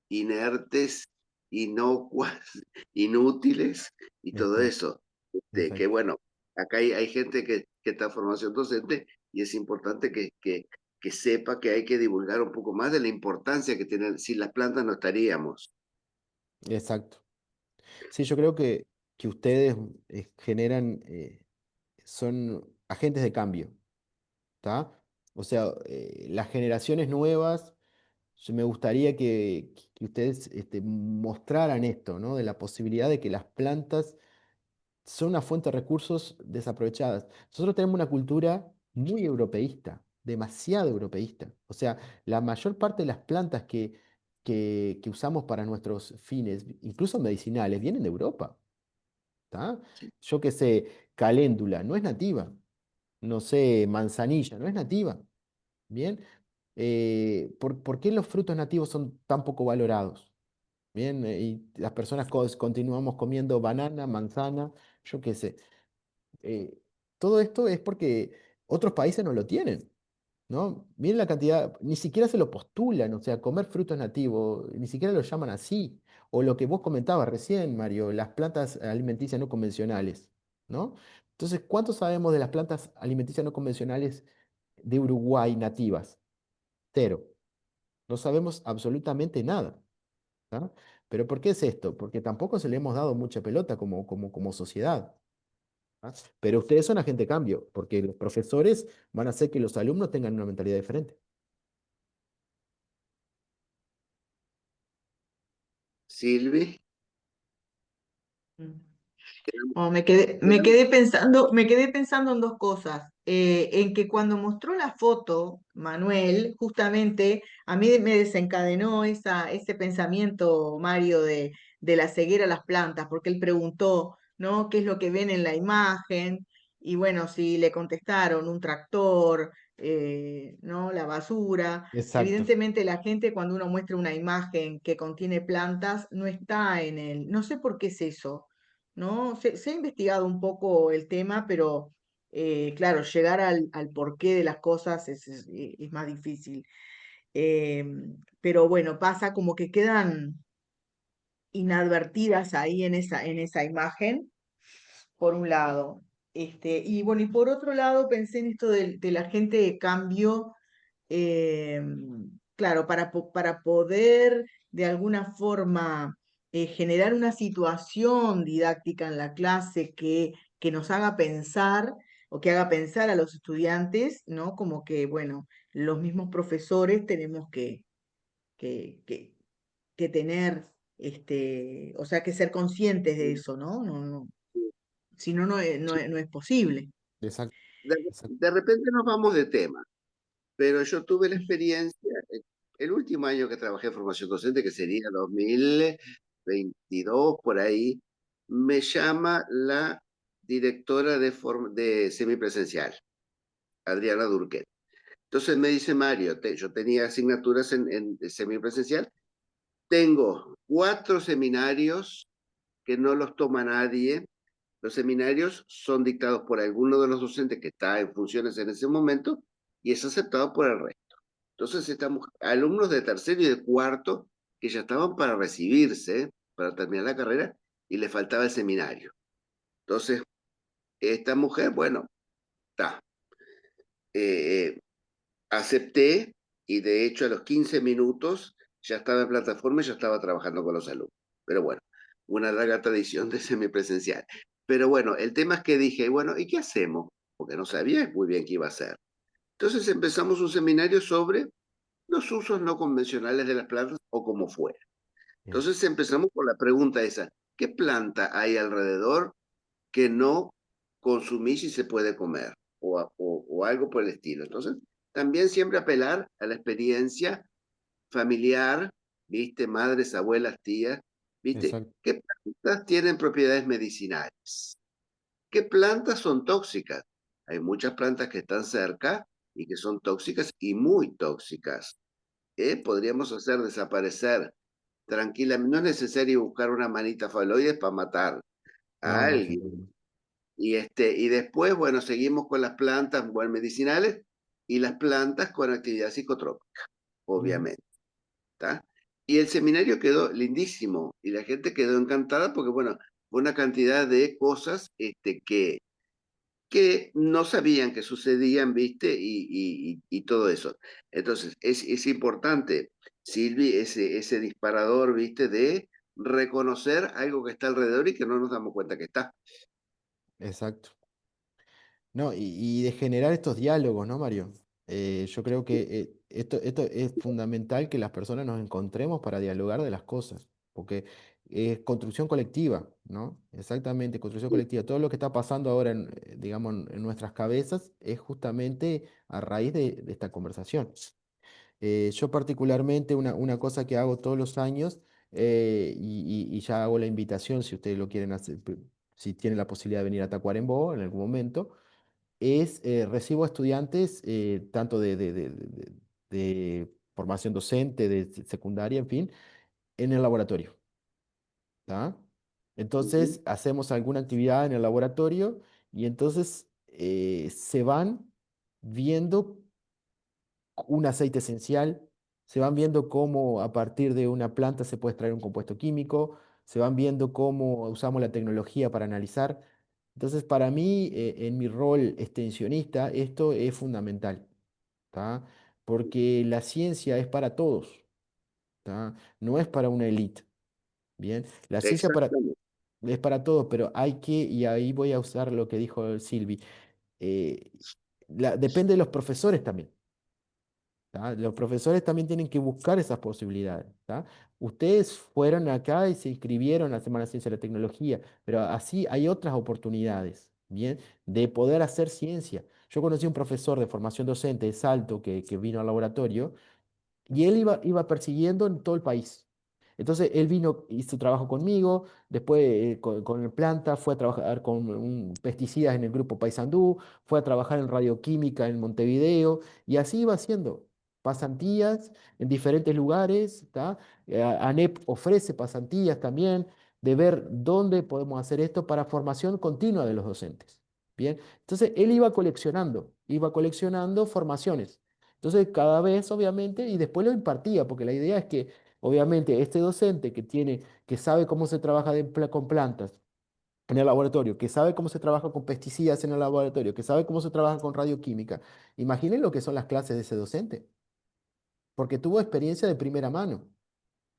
inertes, inocuas, inútiles y todo exacto, eso. Que exacto. bueno, acá hay gente que está en formación docente y es importante que sepa que hay que divulgar un poco más de la importancia que tienen, sin las plantas no estaríamos. Exacto. Sí, yo creo que ustedes generan, son agentes de cambio. ¿Tá? O sea, las generaciones nuevas Me gustaría que ustedes mostraran esto, ¿no? De la posibilidad de que las plantas son una fuente de recursos desaprovechadas. Nosotros tenemos una cultura muy europeísta, demasiado europeísta. O sea, la mayor parte de las plantas que usamos para nuestros fines, incluso medicinales, vienen de Europa. ¿Tá? Sí. Yo qué sé, caléndula, no es nativa. No sé, manzanilla, no es nativa. Bien. ¿Por qué los frutos nativos son tan poco valorados? Bien, y las personas continuamos comiendo banana, manzana, yo qué sé. Eh, Todo esto es porque otros países no lo tienen, ¿no? Miren la cantidad, ni siquiera se lo postulan, o sea, comer frutos nativos, ni siquiera lo llaman así. O lo que vos comentabas recién, Mario, las plantas alimenticias no convencionales, ¿no? Entonces, ¿cuánto sabemos de las plantas alimenticias no convencionales de Uruguay nativas? Cero. No sabemos absolutamente nada. ¿Ah? ¿Pero por qué es esto? Porque tampoco se le hemos dado mucha pelota como sociedad. ¿Ah? Pero ustedes son agente de cambio, porque los profesores van a hacer que los alumnos tengan una mentalidad diferente. Silvi, Mm. quedamos- Oh, quedamos- me quedé pensando en dos cosas. En que cuando mostró la foto, Manuel, justamente a mí me desencadenó ese pensamiento, Mario, de la ceguera a las plantas, porque él preguntó, ¿no? ¿Qué es lo que ven en la imagen? Y bueno, si le contestaron un tractor, ¿no? La basura. Exacto. Evidentemente la gente cuando uno muestra una imagen que contiene plantas, no está en el, no sé por qué es eso, ¿no? Se ha investigado un poco el tema, pero claro, llegar al porqué de las cosas es más difícil. Eh, pero bueno, pasa como que quedan inadvertidas ahí en esa imagen, por un lado. Y bueno, y por otro lado pensé en esto de la gente de cambio, eh, claro, para poder de alguna forma generar una situación didáctica en la clase que nos haga pensar o que haga pensar a los estudiantes, ¿no? Como que, bueno, los mismos profesores tenemos que, que, que tener, o sea, que ser conscientes de eso, ¿no? Si no, no es posible. Exacto. de, Exacto. de repente nos vamos de tema, pero yo tuve la experiencia, el último año que trabajé en formación docente, que sería 2022, por ahí, me llama la directora de semipresencial, Adriana Durquet. Entonces me dice Mario, yo tenía asignaturas en semipresencial, tengo 4 seminarios que no los toma nadie. Los seminarios son dictados por alguno de los docentes que está en funciones en ese momento y es aceptado por el resto. Entonces estamos alumnos de tercero y de cuarto que ya estaban para recibirse, para terminar la carrera, y le faltaba el seminario. Entonces, esta mujer, bueno, está. Eh, Acepté y de hecho a los 15 minutos ya estaba en plataforma y ya estaba trabajando con los alumnos. Pero bueno, una larga tradición de semipresencial. Pero bueno, el tema es que dije, bueno, ¿y qué hacemos? Porque no sabía muy bien qué iba a hacer. Entonces empezamos un seminario sobre los usos no convencionales de las plantas o como fuera. Bien. Entonces empezamos por la pregunta esa, ¿qué planta hay alrededor que no consumís y se puede comer? O algo por el estilo. Entonces, también siempre apelar a la experiencia familiar, ¿viste? Madres, abuelas, tías, ¿viste? Exacto. ¿Qué plantas tienen propiedades medicinales? ¿Qué plantas son tóxicas? Hay muchas plantas que están cerca y que son tóxicas y muy tóxicas. Podríamos hacer desaparecer tranquilamente. No es necesario buscar una manita faloides para matar a No, no, sin alguien. duda. Y después, bueno, seguimos con las plantas, bueno, medicinales y las plantas con actividad psicotrópica, Ujú. obviamente. ¿Tá? Y el seminario quedó lindísimo y la gente quedó encantada porque, bueno, fue una cantidad de cosas que no sabían que sucedían, ¿viste? Y todo eso. Entonces, es importante, Silvi, ese disparador, ¿viste? De reconocer algo que está alrededor y que no nos damos cuenta que está. Exacto. No, y de generar estos diálogos, ¿no, Mario? Yo creo que esto es fundamental que las personas nos encontremos para dialogar de las cosas, porque es construcción colectiva, ¿no? Exactamente, construcción colectiva. Todo lo que está pasando ahora, digamos, en nuestras cabezas es justamente a raíz de esta conversación. Yo particularmente una cosa que hago todos los años, y ya hago la invitación si ustedes lo quieren hacer, si tienen la posibilidad de venir a Tacuarembó en algún momento, es recibo a estudiantes tanto de formación docente, de secundaria, en fin, en el laboratorio. ¿Tá? Ujú. Entonces hacemos alguna actividad en el laboratorio y entonces se van viendo un aceite esencial, se van viendo cómo a partir de una planta se puede extraer un compuesto químico, se van viendo cómo usamos la tecnología para analizar. Entonces, para mí, en mi rol extensionista, esto es fundamental, ¿tá? Porque la ciencia es para todos, ¿tá? No es para una élite, ¿bien? La ciencia Exactamente. es para todos, pero hay que, y ahí voy a usar lo que dijo Silvi, eh, depende de los profesores también. ¿Tá? Los profesores también tienen que buscar esas posibilidades. ¿Tá? Ustedes fueron acá y se inscribieron a la Semana de Ciencia y la Tecnología, pero así hay otras oportunidades, ¿bien? De poder hacer ciencia. Yo conocí un profesor de formación docente de Salto que vino al laboratorio y él iba persiguiendo en todo el país. Entonces él vino, hizo trabajo conmigo, después con el planta, fue a trabajar con pesticidas en el grupo Paysandú, fue a trabajar en radioquímica en Montevideo, y así iba haciendo pasantías en diferentes lugares, ¿tá? ANEP ofrece pasantías también, de ver dónde podemos hacer esto para formación continua de los docentes. Bien, entonces él iba coleccionando formaciones. Entonces, cada vez, obviamente, y después lo impartía, porque la idea es que, obviamente, este docente que sabe cómo se trabaja con plantas en el laboratorio, que sabe cómo se trabaja con pesticidas en el laboratorio, que sabe cómo se trabaja con radioquímica, imaginen lo que son las clases de ese docente, porque tuvo experiencia de primera mano,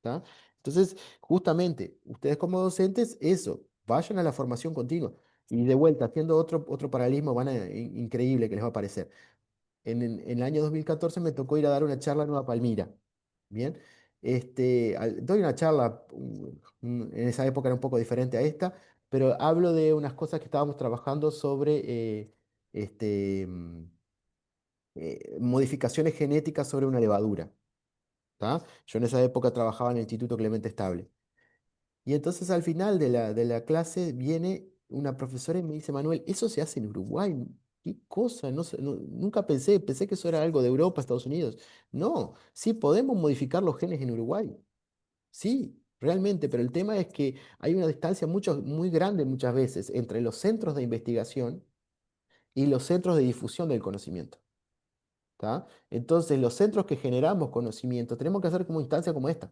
¿tá? Entonces, justamente, ustedes como docentes, eso, vayan a la formación continua. Y de vuelta, haciendo otro paralelismo increíble que les va a parecer. En el año 2014 me tocó ir a dar una charla en Nueva Palmira. Bien, doy una charla, en esa época era un poco diferente a esta, pero hablo de unas cosas que estábamos trabajando sobre este, modificaciones genéticas sobre una levadura. ¿Tá? Yo en esa época trabajaba en el Instituto Clemente Estable. Y entonces al final de la clase viene una profesora y me dice, Manuel, eso se hace en Uruguay. ¿Qué cosa? No, nunca pensé que eso era algo de Europa, Estados Unidos. No, sí podemos modificar los genes en Uruguay. Sí, realmente, pero el tema es que hay una distancia muy grande muchas veces entre los centros de investigación y los centros de difusión del conocimiento. ¿Tá? Entonces, los centros que generamos conocimiento tenemos que hacer como instancia como esta,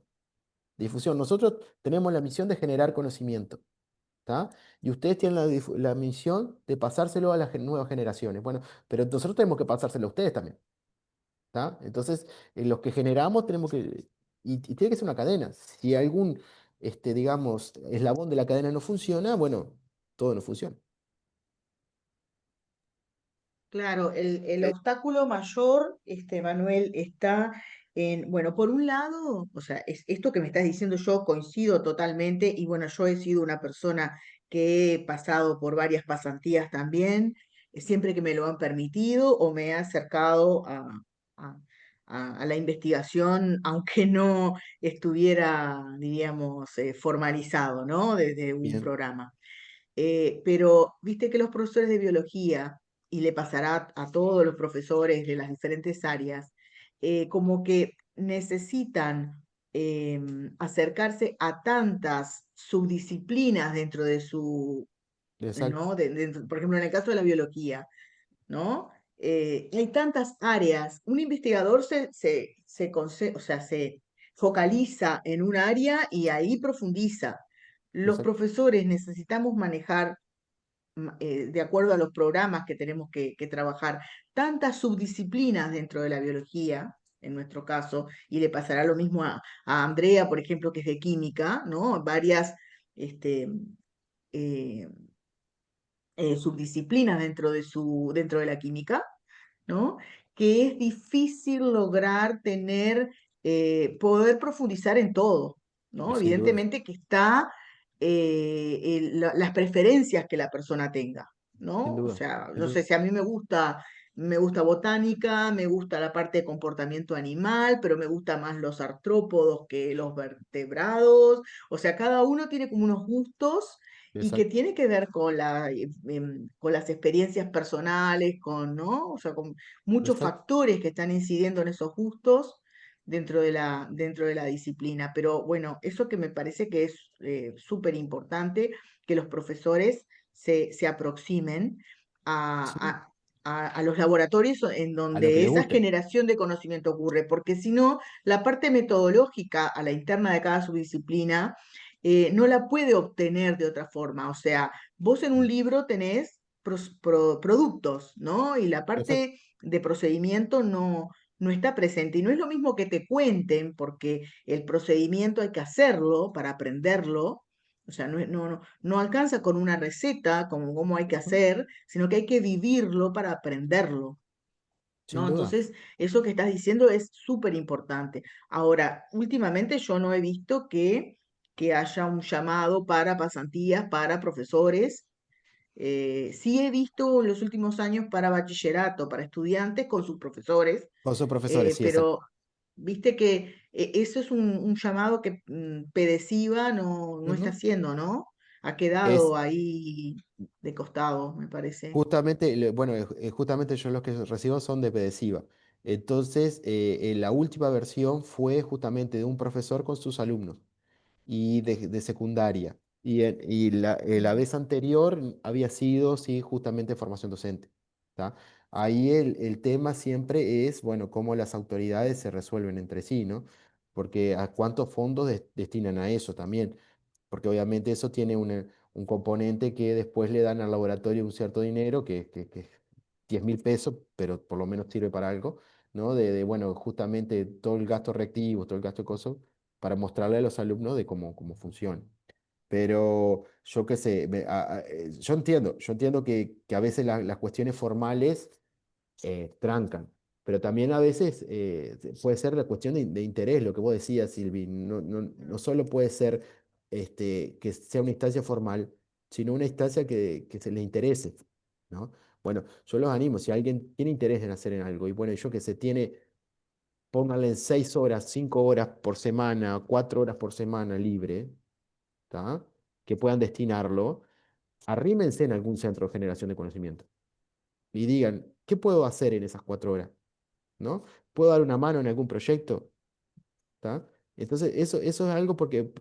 difusión. Nosotros tenemos la misión de generar conocimiento. ¿Tá? Y ustedes tienen la misión de pasárselo a las nuevas generaciones. Bueno, pero nosotros tenemos que pasárselo a ustedes también. ¿Tá? Entonces, los que generamos tenemos que, y tiene que ser una cadena. Si algún, digamos, eslabón de la cadena no funciona, bueno, todo no funciona. Claro, el Eh, obstáculo mayor, Manuel, está en, bueno, por un lado, o sea, esto que me estás diciendo yo coincido totalmente y bueno, yo he sido una persona que he pasado por varias pasantías también, siempre que me lo han permitido o me he acercado a, a la investigación, aunque no estuviera, diríamos, formalizado, ¿no? Desde un Bien, programa. Pero viste que los profesores de biología, y le pasará a todos los profesores de las diferentes áreas, como que necesitan acercarse a tantas subdisciplinas dentro de su, exacto, ¿no? Por ejemplo, en el caso de la biología, ¿no? Hay tantas áreas. Un investigador o sea, se focaliza en un área y ahí profundiza. Los exacto, profesores necesitamos manejar, de acuerdo a los programas que tenemos que trabajar, tantas subdisciplinas dentro de la biología, en nuestro caso, y le pasará lo mismo a Andrea, por ejemplo, que es de química, ¿no? Varias este, eh, subdisciplinas dentro de la química, ¿no? que es difícil lograr tener, poder profundizar en todo, ¿no? Sin duda, Evidentemente que está las preferencias que la persona tenga, sin ¿no? O duda, sea, sin no duda. sé si a mí me gusta botánica, me gusta la parte de comportamiento animal, pero me gusta más los artrópodos que los vertebrados. O sea, cada uno tiene como unos gustos y que Exacto, tiene que ver con con las experiencias personales, ¿no? O sea, con muchos exacto. factores que están incidiendo en esos gustos dentro de la disciplina. Pero bueno, eso que me parece que es súper importante, que los profesores se aproximen Sí, a, a los laboratorios en a lo que donde les esa guste. generación de conocimiento ocurre, porque si no, la parte metodológica a la interna de cada subdisciplina no la puede obtener de otra forma. O sea, vos en un libro tenés productos, ¿no? Y la Exacto, parte de procedimiento no está presente. Y no es lo mismo que te cuenten, porque el procedimiento hay que hacerlo para aprenderlo. O sea, no alcanza con una receta como cómo hay que ujú, hacer, sino que hay que vivirlo para aprenderlo. sin ¿No? duda. Entonces, eso que estás diciendo es súper importante. Ahora, últimamente yo no he visto que haya un llamado para pasantías, para profesores. Sí he visto en los últimos años para bachillerato, para estudiantes con sus profesores, Con sus profesores, sí, exacto. pero viste que eso es un llamado que Pedesiva no está Ujú. haciendo, ¿no? Ha Es quedado ahí de costado, me parece. justamente, bueno, justamente yo los que recibo son de Pedesiva. Entonces, la última versión fue justamente de un profesor con sus alumnos y de secundaria. La Mm. vez anterior había sido, sí, justamente formación docente. ¿Tá? Ahí el tema siempre es, bueno, cómo las autoridades se resuelven entre sí, ¿no? Porque a cuántos fondos destinan a eso también, porque obviamente eso tiene un componente que después le dan al laboratorio un cierto dinero, que es 10.000 pesos, pero por lo menos sirve para algo, ¿no? Bueno, justamente todo el gasto reactivo, todo el gasto de cosas, para mostrarle a los alumnos de cómo funciona. Pero yo qué sé, yo entiendo que a veces las cuestiones formales trancan, pero también a veces puede ser la cuestión de interés, lo que vos decías, Silvi, no solo puede ser que sea una instancia formal, sino una instancia que se le interese, ¿no? Bueno, yo los animo, si alguien tiene interés en hacer en algo, y bueno, yo que se tiene, pónganle en 6 horas, 5 horas por semana, 4 horas por semana libre, ¿tá? Que puedan destinarlo, arrímense en algún centro de generación de conocimiento y digan, ¿qué puedo hacer en esas 4 horas? ¿No? ¿Puedo dar una mano en algún proyecto? ¿Tá? Entonces, eso es algo porque,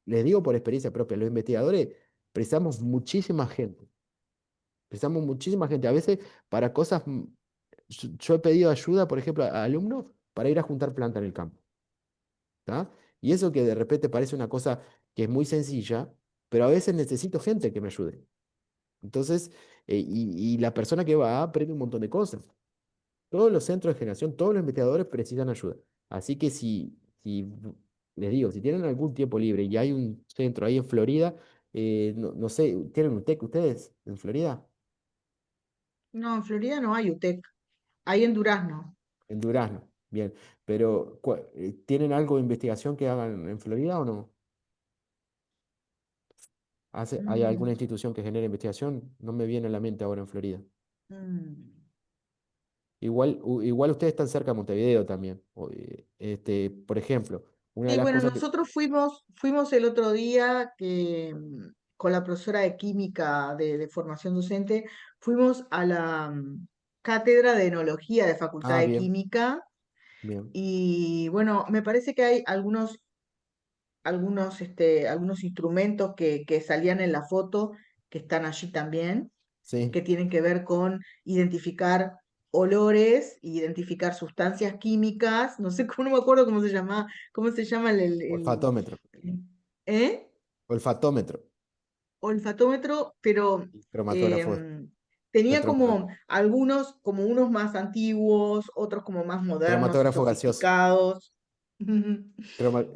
les digo por experiencia propia, los investigadores precisamos muchísima gente. A veces para cosas, yo he pedido ayuda, por ejemplo, a alumnos para ir a juntar planta en el campo. ¿Tá? Y eso que de repente parece una cosa que es muy sencilla, pero a veces necesito gente que me ayude. Entonces, y la persona que va aprende un montón de cosas. Todos los centros de generación, todos los investigadores precisan ayuda. Así que les digo, si tienen algún tiempo libre y hay un centro ahí en Florida, no sé, ¿tienen un TEC ustedes en Florida? No, en Florida no hay UTEC, hay en Durazno. En Durazno, bien. Pero, ¿tienen algo de investigación que hagan en Florida o no? ¿Hay alguna Mm, institución que genere investigación? No me viene a la mente ahora en Florida. mm. Igual ustedes están cerca de Montevideo también. Por ejemplo, una de Sí, las bueno, cosas que... nosotros fuimos el otro día con la profesora de química de formación docente, fuimos a la cátedra de enología de Facultad Ah, de bien, Química bien. y bueno, me parece que hay algunos instrumentos que salían en la foto que están allí también, Sí, que tienen que ver con identificar olores, identificar sustancias químicas, no sé, no me acuerdo cómo se llama olfatómetro. ¿eh? Olfatómetro. Olfatómetro, pero Cromatógrafo. em, tenía Espectrómetro. como algunos, como unos más antiguos, otros como más modernos y Cromatógrafo gaseoso. sofisticados. Croma-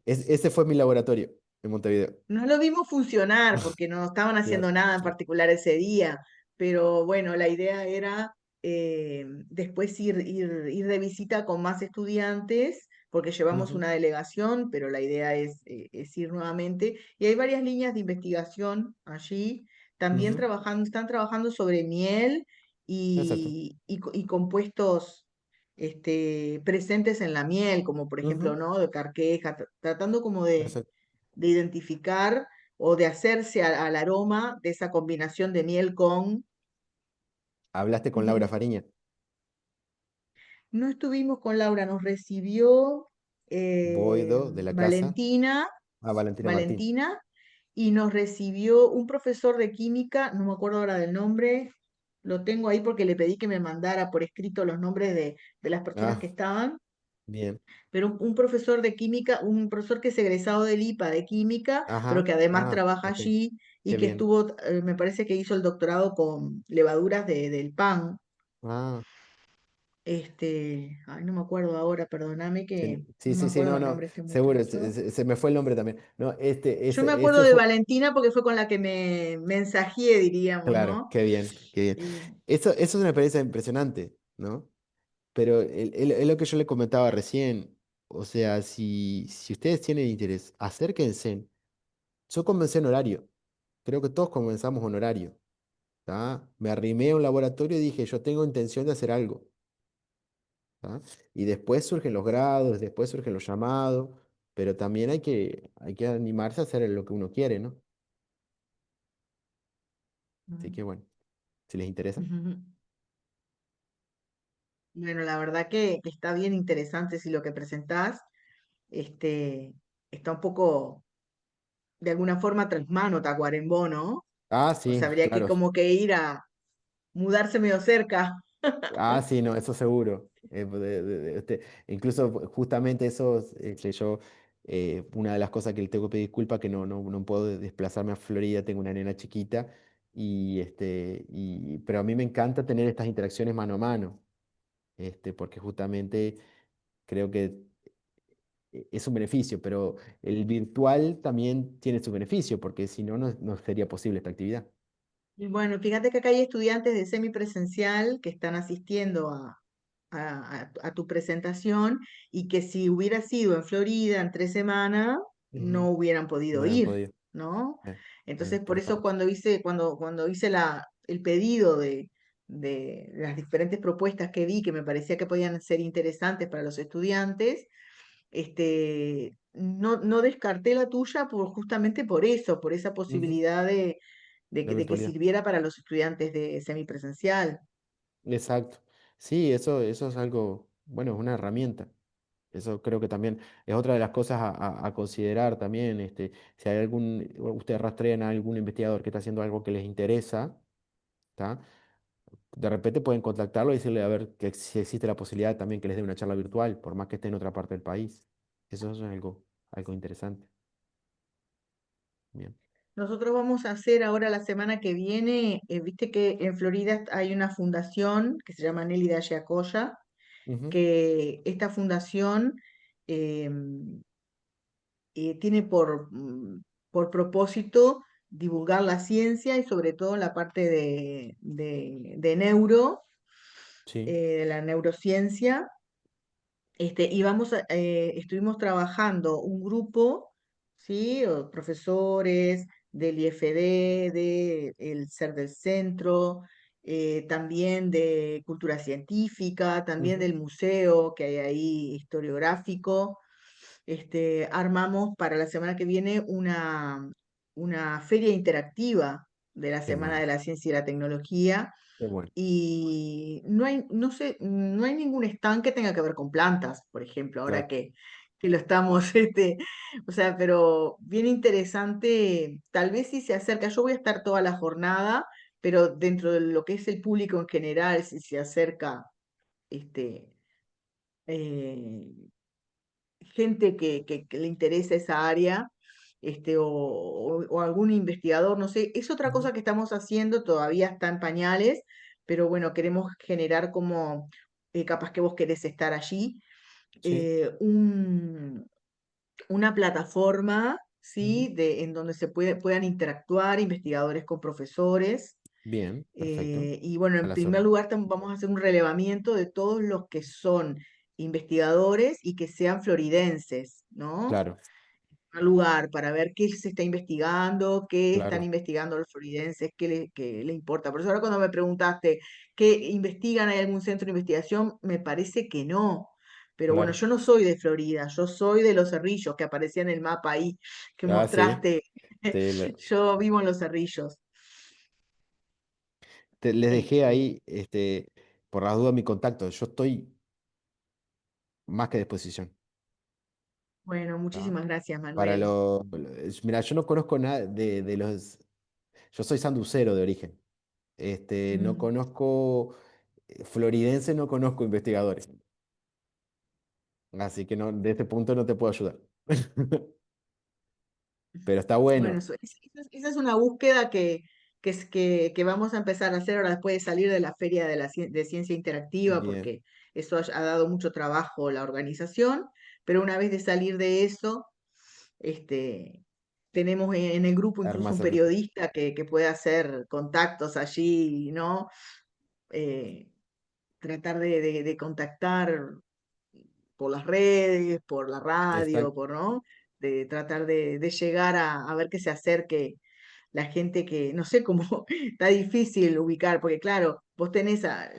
Ese fue mi laboratorio en Montevideo. No lo vimos funcionar porque no estaban Dios, haciendo nada en sí. particular ese día, pero bueno, la idea era, después ir de visita con más estudiantes, porque llevamos Ujú, una delegación, pero la idea es ir nuevamente. Y hay varias líneas de investigación allí, también ujú, están trabajando sobre miel exacto. y compuestos presentes en la miel, como por ejemplo, Ujú, ¿no? De carqueja, tratando como de exacto. identificar o de hacerse al aroma de esa combinación de miel con... Hablaste con Laura Fariña. No estuvimos con Laura, nos recibió Boido de la casa. Valentina, Ah, Valentina Martín. Valentina, y nos recibió un profesor de química, no me acuerdo ahora del nombre, lo tengo ahí porque le pedí que me mandara por escrito los nombres de las personas Ah, que estaban, bien. pero un profesor de química, un profesor que es egresado del IPA de química, pero Ajá. que además Ah, trabaja ok. allí y Qué que bien. estuvo, me parece que hizo el doctorado con levaduras del pan. Ah, Ay, no me acuerdo ahora, perdóname que sí, sí, no me sí, sí, acuerdo no, el no. nombre de este Seguro, muchacho. se me fue el nombre también. No, Yo me acuerdo este de fue. Valentina porque fue con la que me mensajeé, diríamos, Claro, ¿no? qué bien, qué bien. Y, Eso es una experiencia impresionante, ¿no? Pero es lo que yo le comentaba recién. O sea, si ustedes tienen interés, acérquense. Yo comencé en horario. Creo que todos comenzamos en horario. ¿Tá? Me arrimé a un laboratorio y dije, yo tengo intención de hacer algo. ¿Tá? Y después surgen los grados, después surgen los llamados, pero también hay que animarse a hacer lo que uno quiere, ¿no? Así que bueno, si les interesa. ujú. Bueno, la verdad que está bien interesante si lo que presentás este, está un poco, de alguna forma, tras mano Tacuarembó, ¿no? Ah, O sí, sea, habría que claro. como que ir a mudarse medio cerca. Ah, sí, no, eso seguro. Incluso justamente eso, una de las cosas que le tengo que pedir disculpas que no puedo desplazarme a Florida, tengo una nena chiquita, pero a mí me encanta tener estas interacciones mano a mano, porque justamente creo que es un beneficio, pero el virtual también tiene su beneficio, porque si no, no sería posible esta actividad. Y bueno, fíjate que acá hay estudiantes de semipresencial que están asistiendo a tu presentación y que si hubiera sido en Florida en 3 semanas, Ujú. no hubieran No podido habían ir, podido. ¿no? Entonces, por Pero eso estamos. cuando hice el pedido de las diferentes propuestas que vi que me parecía que podían ser interesantes para los estudiantes, no descarté la tuya justamente por eso, por esa Ujú. posibilidad La de que virtualidad. sirviera para los estudiantes de semipresencial. Exacto. Sí, eso es algo, bueno, es una herramienta. Eso creo que también es otra de las cosas a considerar también. Si hay ustedes rastrean a algún investigador que está haciendo algo que les interesa, ¿tá? De repente pueden contactarlo y decirle a ver si existe la posibilidad también que les dé una charla virtual, por más que esté en otra parte del país. Eso es algo interesante. Bien. Nosotros vamos a hacer ahora la semana que viene, viste que en Florida hay una fundación que se llama Nelly Dayacoya, Ujú. que esta fundación eh, tiene por propósito divulgar la ciencia y sobre todo la parte de Sí. de la neurociencia. Estuvimos trabajando un grupo, ¿sí? Profesores del IFD, del Ser del Centro, también de Cultura Científica, también Ujú. del museo que hay ahí historiográfico. Armamos para la semana que viene una feria interactiva de la Qué Semana bueno, de la Ciencia y la Tecnología qué bueno. y no sé, no hay ningún stand que tenga que ver con plantas, por ejemplo, ahora Claro. que lo estamos, o sea, pero bien interesante, tal vez si se acerca, yo voy a estar toda la jornada, pero dentro de lo que es el público en general, si se acerca, este, eh, gente que le interesa esa área, o algún investigador, no sé, es otra Ujú. cosa que estamos haciendo, todavía está en pañales, pero bueno, queremos generar como, capaz que vos querés estar allí, Sí. una plataforma, Ujú. ¿sí? En donde puedan interactuar investigadores con profesores. Bien, perfecto. Y bueno, A en las primer órdenes. lugar vamos a hacer un relevamiento de todos los que son investigadores y que sean floridenses, ¿no? Claro, Un lugar para ver qué se está investigando, qué están claro, investigando los floridenses, qué le importa. Por eso ahora cuando me preguntaste qué investigan, ¿hay algún centro de investigación? Me parece que no. Pero bueno, claro. yo no soy de Florida, yo soy de Los Cerrillos, que aparecía en el mapa ahí que Ah, sí. mostraste. Te, Yo vivo en Los Cerrillos. les dejé Este, ahí, por las dudas, mi contacto. Yo estoy más que a disposición. bueno, ¿Tá? muchísimas gracias, Para Manuel. mira, yo no conozco nada de los. Yo soy sanducero de origen. No Mm. conozco floridense, no conozco investigadores. Así que no, de este punto no te puedo ayudar. Pero está Bueno, bueno. esa es una búsqueda que vamos a empezar a hacer ahora después de salir de la Feria de Ciencia Interactiva, Bien, porque eso ha dado mucho trabajo la organización, pero una vez de salir de eso, este, tenemos en el grupo incluso un armas. periodista que puede hacer contactos allí, ¿no? Eh, Tratar de contactar por las redes, por la radio, Exacto. ¿no? De tratar de llegar a ver que se acerque la gente que, no sé cómo, está difícil ubicar, porque claro, vos tenés a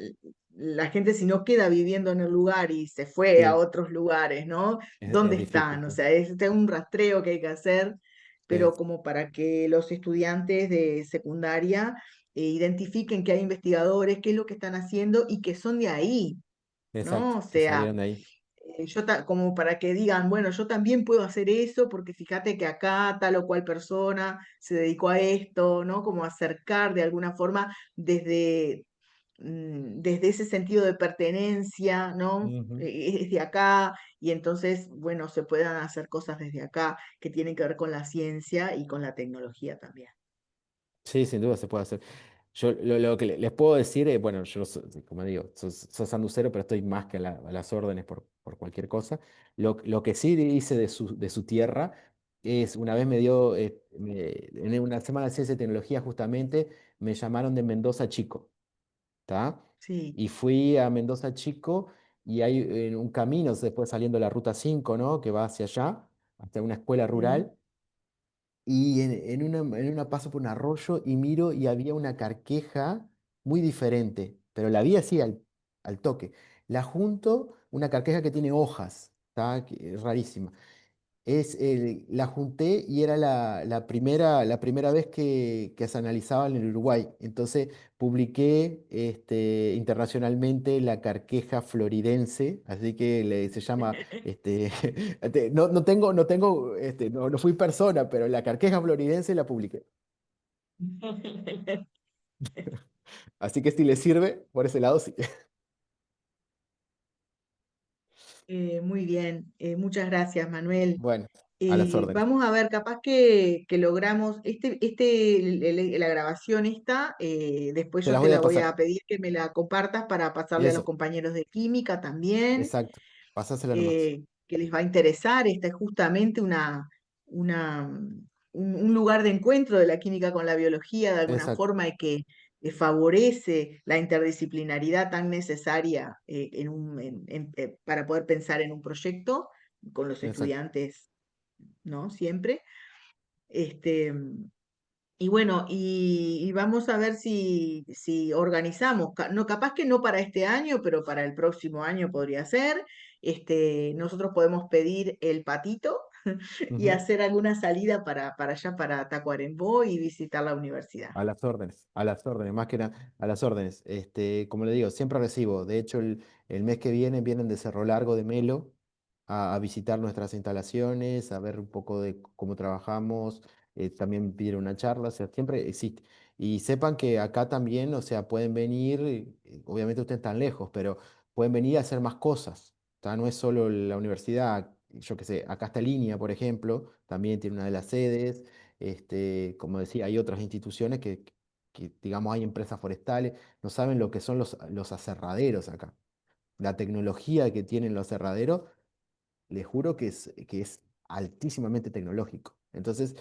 la gente si no queda viviendo en el lugar y se fue a Sí, otros lugares, ¿no? ¿Dónde es difícil. están? O Sí, sea, es un rastreo que hay que hacer, sí, pero como para que los estudiantes de secundaria identifiquen que hay investigadores, qué es lo que están haciendo y que son de ahí, exacto. ¿no? O Que sea, salieron de ahí. como para que digan, bueno, yo también puedo hacer eso porque fíjate que acá tal o cual persona se dedicó a esto, ¿no? Como acercar de alguna forma desde ese sentido de pertenencia, ¿no? Ujú. Es de acá y entonces, bueno, se puedan hacer cosas desde acá que tienen que ver con la ciencia y con la tecnología también. Sí, sin duda se puede hacer. Yo lo que les puedo decir, bueno, yo, como digo, soy sanducero, pero estoy más que a las órdenes por cualquier cosa. Lo que sí hice de su tierra es, una vez me dio, en una semana de ciencia y tecnología justamente, me llamaron de Mendoza Chico, ¿tá? Sí. Y fui a Mendoza Chico y hay un camino, después saliendo la ruta 5, ¿no? Que va hacia allá, hasta una escuela Sí. rural. Y en una paso por un arroyo y miro y había una carqueja muy diferente, pero la vi así al toque. La junto, una carqueja que tiene hojas, está es rarísima. La junté y era la primera vez que se analizaba en el Uruguay. Entonces publiqué internacionalmente la carqueja floridense, así que se llama, no tengo, no fui persona, pero la carqueja floridense la publiqué. Así que si le sirve, por ese lado sí. Muy bien, muchas gracias, Manuel. Bueno, a las órdenes. Vamos a ver, capaz que logramos, la grabación esta, después Te yo las te voy la a voy pasar. a pedir que me la compartas para Y pasarle a los eso, compañeros de química también, exacto. Pasásela nomás. que les va a interesar. Esta es justamente un lugar de encuentro de la química con la biología de alguna Exacto, forma y que favorece la interdisciplinaridad tan necesaria para poder pensar en un proyecto con los exacto. estudiantes, ¿no? Siempre. Este, y bueno, y vamos a ver si organizamos, no, capaz que no para este año, pero para el próximo año podría ser. Nosotros podemos pedir el patito y Ujú. hacer alguna salida para allá, para Tacuarembó y visitar la universidad. A las órdenes, más que nada, a las órdenes. Como le digo, siempre recibo. De hecho, el mes que viene vienen de Cerro Largo de Melo a visitar nuestras instalaciones, a ver un poco de cómo trabajamos, también pidieron una charla, o sea, siempre existe. Y sepan que acá también, o sea, pueden venir, obviamente ustedes están lejos, pero pueden venir a hacer más cosas. ¿Tá? No es solo la universidad, yo qué sé, acá está Línea, por ejemplo, también tiene una de las sedes. Como decía, hay otras instituciones que, digamos, hay empresas forestales, no saben lo que son los aserraderos acá. La tecnología que tienen los aserraderos, les juro que es altísimamente tecnológico. Entonces,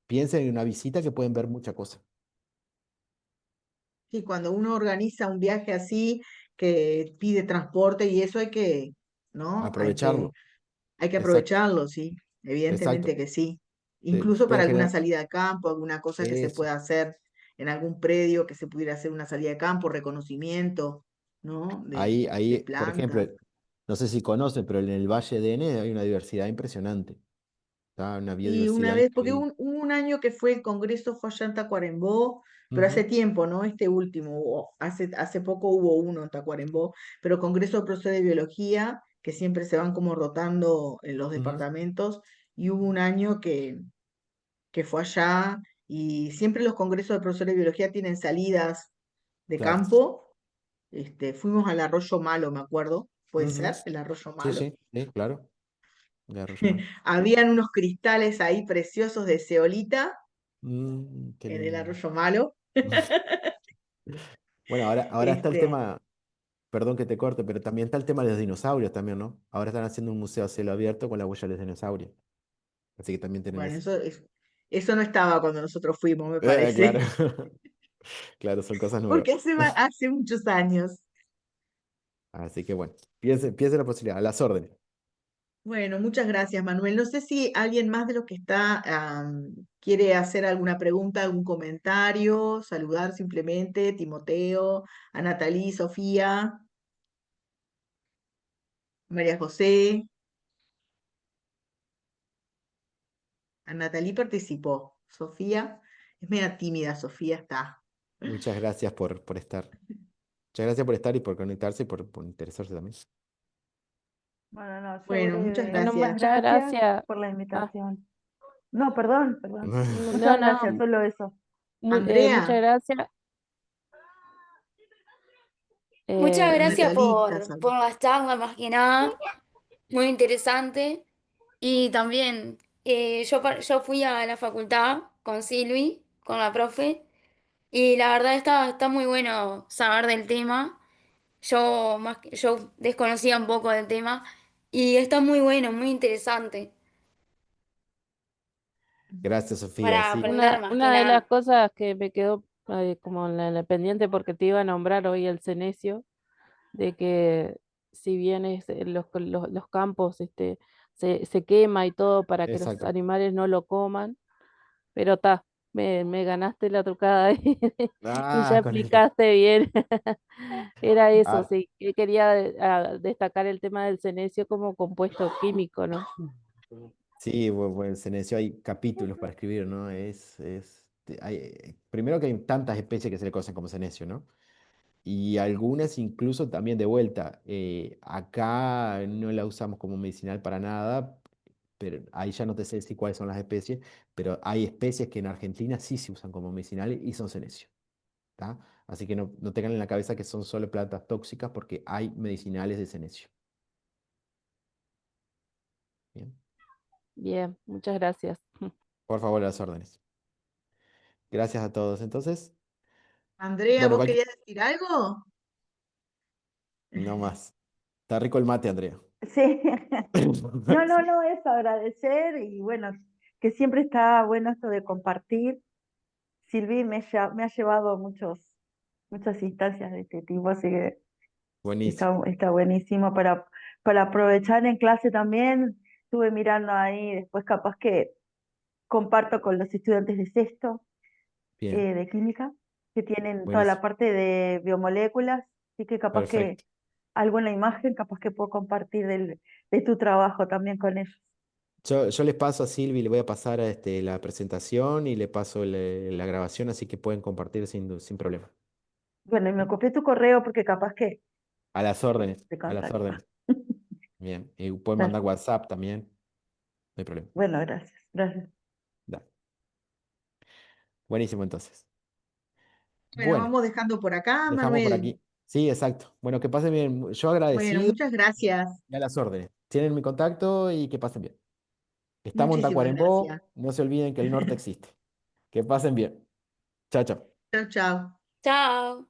piensen en una visita que pueden ver mucha cosa. Sí, cuando uno organiza un viaje así, que pide transporte y eso hay que, ¿no? Aprovecharlo. Hay que Exacto, aprovecharlo, sí, evidentemente exacto. que sí. Incluso Te va para a alguna generar salida de campo, alguna cosa que se eso. pueda hacer en algún predio, que se pudiera hacer una salida de campo, reconocimiento, ¿no? De Por ejemplo, plantas. no sé si conocen, pero en el Valle de Ene hay una diversidad impresionante. Está una Y una biodiversidad vez, porque increíble. hubo un año que fue el Congreso, fue allá en Tacuarembó, pero hace Ujú, tiempo, ¿no? Este último, hace poco hubo uno en Tacuarembó, pero Congreso de Profesores de Biología, que siempre se van como rotando en los ujú, departamentos, y hubo un año que fue allá, y siempre los congresos de profesores de biología tienen salidas de claro. campo. Fuimos al Arroyo Malo, me acuerdo, puede Ujú, ser, el Arroyo sí, Malo. sí, claro. De Arroyo Malo. Habían unos cristales ahí preciosos de zeolita Qué en el lindo. Arroyo Malo. Bueno, ahora está el Este, tema, perdón que te corte, pero también está el tema de los dinosaurios también, ¿no? Ahora están haciendo un museo a cielo abierto con la huella de los dinosaurios. Así que también tienen bueno, eso. eso no estaba cuando nosotros fuimos, me Claro, parece, claro, son cosas nuevas. porque hace muchos años. Así que bueno, piense la posibilidad, a las órdenes. Bueno, muchas gracias, Manuel. No sé si alguien más de los que está quiere hacer alguna pregunta, algún comentario, saludar simplemente, Timoteo, a Natalí, Sofía, María José. A Natalí participó. Sofía, es media tímida, Sofía está. Muchas gracias por estar. Muchas gracias por estar y por conectarse y por interesarse también. Bueno, no, yo Bueno, muchas breve. Bueno, gracias. Muchas muchas gracias gracias. por la Ah, invitación. No, perdón, perdón. no, Muchas gracias, no, solo eso. muchas Andrea, gracias. Muchas gracias Natalí, estás por la charla, más que nada, muy interesante. Y también yo fui a la facultad con Silvi, con la profe, y la verdad está muy bueno saber del tema. Yo desconocía un poco del tema y está muy bueno, muy interesante Gracias, Sofía. para Sí, aprender más que Una de las nada. cosas que me quedó como en la pendiente porque te iba a nombrar hoy el cenecio, de que si bien los campos se quema y todo para que los exacto. animales no lo coman, pero está, me ganaste la trucada ahí y ya Ah, con el... explicaste bien. Era eso, Ah, sí, que quería destacar el tema del cenecio como compuesto químico, ¿no? sí, bueno, en Senecio hay capítulos para escribir, ¿no? Primero que hay tantas especies que se le conocen como Senecio, ¿no? Y algunas incluso también de vuelta. Acá no la usamos como medicinal para nada, pero ahí ya no te sé decir cuáles son las especies, pero hay especies que en Argentina sí se usan como medicinales y son Senecio, ¿tá? Así que no tengan en la cabeza que son solo plantas tóxicas porque hay medicinales de Senecio. Bien, Bien, muchas gracias. por favor, las órdenes. Gracias a todos. Entonces, Andrea, bueno, ¿vos querías decir algo? no más. Está rico el mate, Andrea. Sí. No, no, no, es agradecer y bueno, que siempre está bueno esto de compartir. Silvi me ha llevado a muchas instancias de este tipo, así que Buenísimo. está buenísimo para aprovechar en clase también. Estuve mirando ahí, después capaz que comparto con los estudiantes de sexto Bien, de química, que tienen toda la buenísimo. parte de biomoléculas, así que capaz que Perfecto. alguna imagen, capaz que puedo compartir de tu trabajo también con ellos. Yo les paso a Silvi, le voy a pasar la presentación y le paso la grabación, así que pueden compartir sin problema. Bueno, y me copié tu correo porque capaz que A las órdenes, te a las contacto. órdenes. Bien, y pueden Dale. mandar WhatsApp también, no hay problema. Bueno, gracias, gracias. Da. Buenísimo entonces. Bueno, Bueno, vamos dejando por acá, dejamos por Manuel. aquí. Sí, exacto. Bueno, que pasen bien. Yo Bueno, agradecido muchas gracias. y a las órdenes. Tienen mi contacto y que pasen bien. Estamos en Muchísimas gracias. Tacuarembó, no se olviden que el norte existe. Que pasen bien. Chao, chao. Chao, chao. Chao.